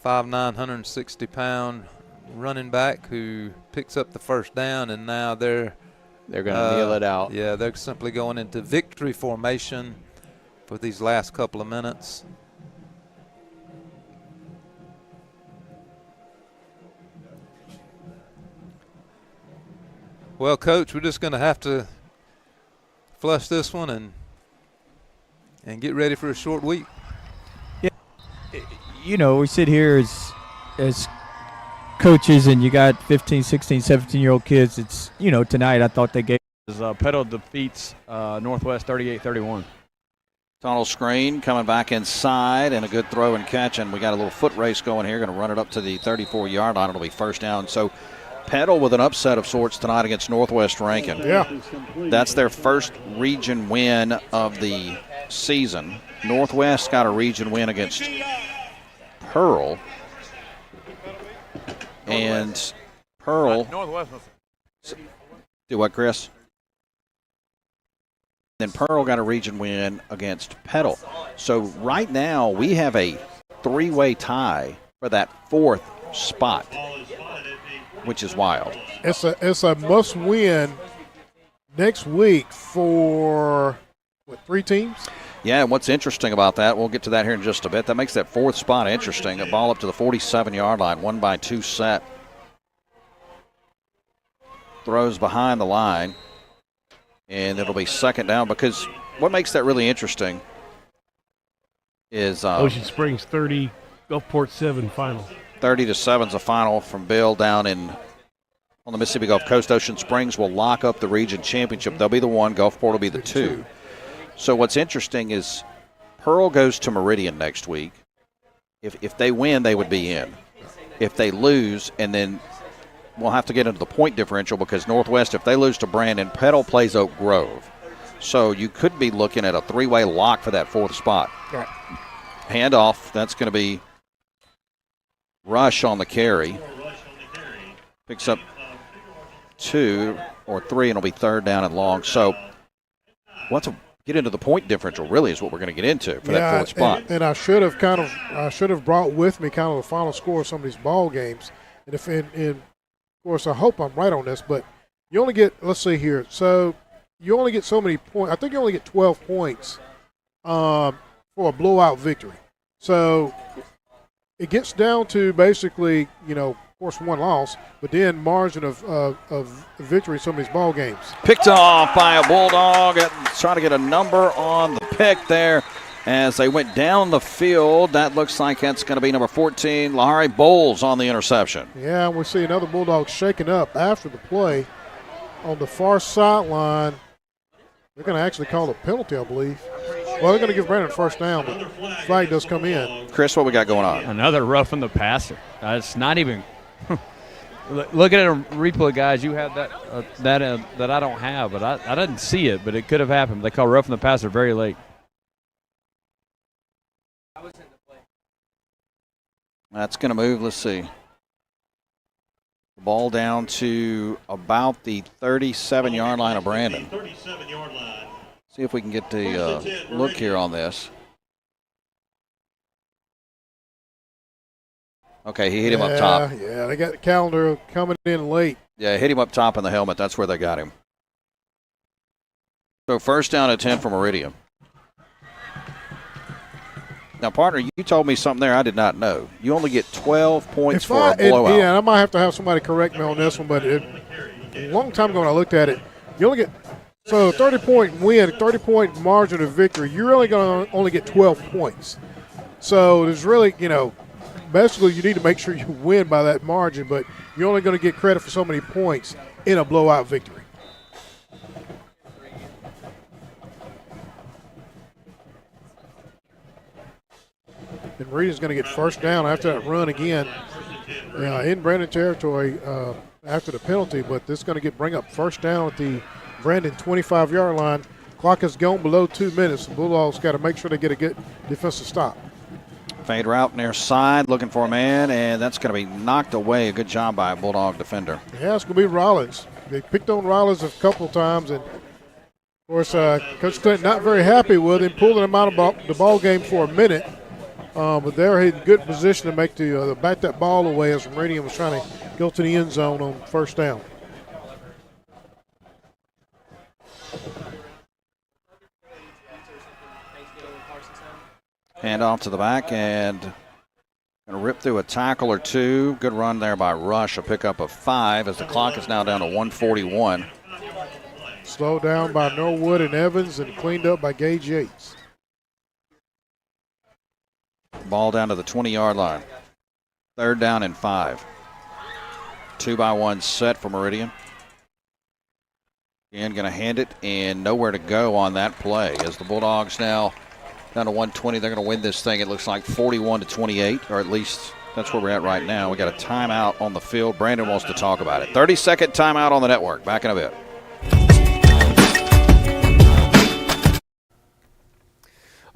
5'9", 160-pound running back who picks up the first down, and now they're going to kneel it out. Yeah, they're simply going into victory formation for these last couple of minutes. Well, Coach, we're just going to have to flush this one and get ready for a short week. Yeah, we sit here as coaches, and you got 15, 16, 17-year-old kids. It's, tonight I thought they gave. Petal defeats Northwest 38-31. Tunnel screen coming back inside, and a good throw and catch, and we got a little foot race going here. Going to run it up to the 34-yard line. It'll be first down. So Petal with an upset of sorts tonight against Northwest Rankin. Yeah. That's their first region win of the season. Northwest got a region win against Pearl. And Pearl. Do what, Chris? Then Pearl got a region win against Petal. So right now we have a 3-way tie for that 4th spot, which is wild. It's a must win next week for 3 teams? Yeah, and what's interesting about that, we'll get to that here in just a bit. That makes that 4th spot interesting. A ball up to the 47-yard line, 1-by-2 set. Throws behind the line. And it'll be second down, because what makes that really interesting is Ocean Springs 30, Gulfport 7 final. 30-7 is the final from Bill down on the Mississippi Gulf Coast. Ocean Springs will lock up the region championship. They'll be the 1. Gulfport will be the 2. So what's interesting is Pearl goes to Meridian next week. If they win, they would be in. If they lose, and then we'll have to get into the point differential because Northwest, if they lose to Brandon, Petal plays Oak Grove. So you could be looking at a 3-way lock for that 4th spot. Right. Handoff, that's going to be Rush on the carry. Picks up 2 or 3, and it'll be 3rd down and long. So get into the point differential really is what we're going to get into for that 4th spot. And I should have brought with me kind of the final score of some of these ball games. And of course, I hope I'm right on this, but you only get, let's see here. So you only get so many points. I think you only get 12 points for a blowout victory. So it gets down to basically, of course, 1 loss, but then margin of victory in some of these ball games. Picked off by a Bulldog. Trying to get a number on the pick there as they went down the field. That looks like that's going to be number 14, Lahari Bowles on the interception. Yeah, we see another Bulldog shaking up after the play on the far sideline. They're going to actually call a penalty, I believe. Well, they're going to give Brandon a 1st down, but flag does come in. Chris, what we got going on? Another roughing the passer. It's not even looking at a replay, guys. You have that I don't have, but I didn't see it, but it could have happened. They call roughing the passer very late. That's going to move. Let's see. The ball down to about the 37-yard line of Brandon. See if we can get the look here on this. Okay, he hit him up top. Yeah, they got the calendar coming in late. Yeah, hit him up top in the helmet. That's where they got him. So 1st down and 10 for Meridian. Now, partner, you told me something there I did not know. You only get 12 points for a blowout. Yeah, I might have to have somebody correct me on this one, but a long time ago when I looked at it, you only get – so 30-point win, 30-point margin of victory, you're really going to only get 12 points. So there's really, basically you need to make sure you win by that margin, but you're only going to get credit for so many points in a blowout victory. And Meridian's going to get 1st down after that run again in Brandon territory after the penalty, but this is going to bring up 1st down at the Brandon 25-yard line. Clock has gone below 2 minutes. The Bulldogs got to make sure they get a good defensive stop. Fade route near side, looking for a man, and that's going to be knocked away. A good job by a Bulldog defender. Yeah, it's going to be Rollins. They picked on Rollins a couple of times, and, of course, Coach Clinton not very happy with him, pulling him out of the ball game for a minute. But they're in good position to make back that ball away as Meridian was trying to go to the end zone on 1st down. Hand off to the back and going to rip through a tackle or 2. Good run there by Rush, a pickup of 5 as the clock is now down to 1:41. Slowed down by Norwood and Evans and cleaned up by Gage Yates. Ball down to the 20-yard line. 3rd down and 5. 2-by-1 set for Meridian. Again, going to hand it and nowhere to go on that play as the Bulldogs now down to 120. They're going to win this thing, it looks like 41-28, or at least that's where we're at right now. We got a timeout on the field. Brandon wants to talk about it. 30-second timeout on the network. Back in a bit.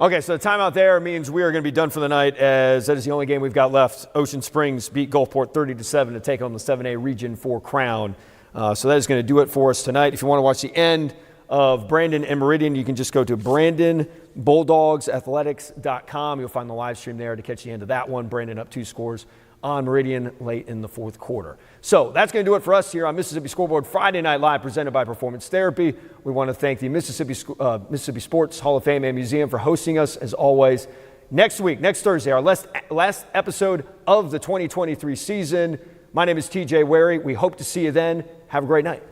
Okay, so the timeout there means we are going to be done for the night, as that is the only game we've got left. Ocean Springs beat Gulfport 30-7 to take on the 7A Region 4 crown. So that is going to do it for us tonight. If you want to watch the end of Brandon and Meridian, you can just go to BrandonBulldogSathletics.com. You'll find the live stream there to catch the end of that one. Brandon up 2 scores on Meridian late in the 4th quarter. So that's going to do it for us here on Mississippi Scoreboard Friday Night Live, presented by Performance Therapy. We want to thank the Mississippi Sports Hall of Fame and Museum for hosting us, as always. Next week, next Thursday, our last episode of the 2023 season. My name is TJ Wary. We hope to see you then. Have a great night.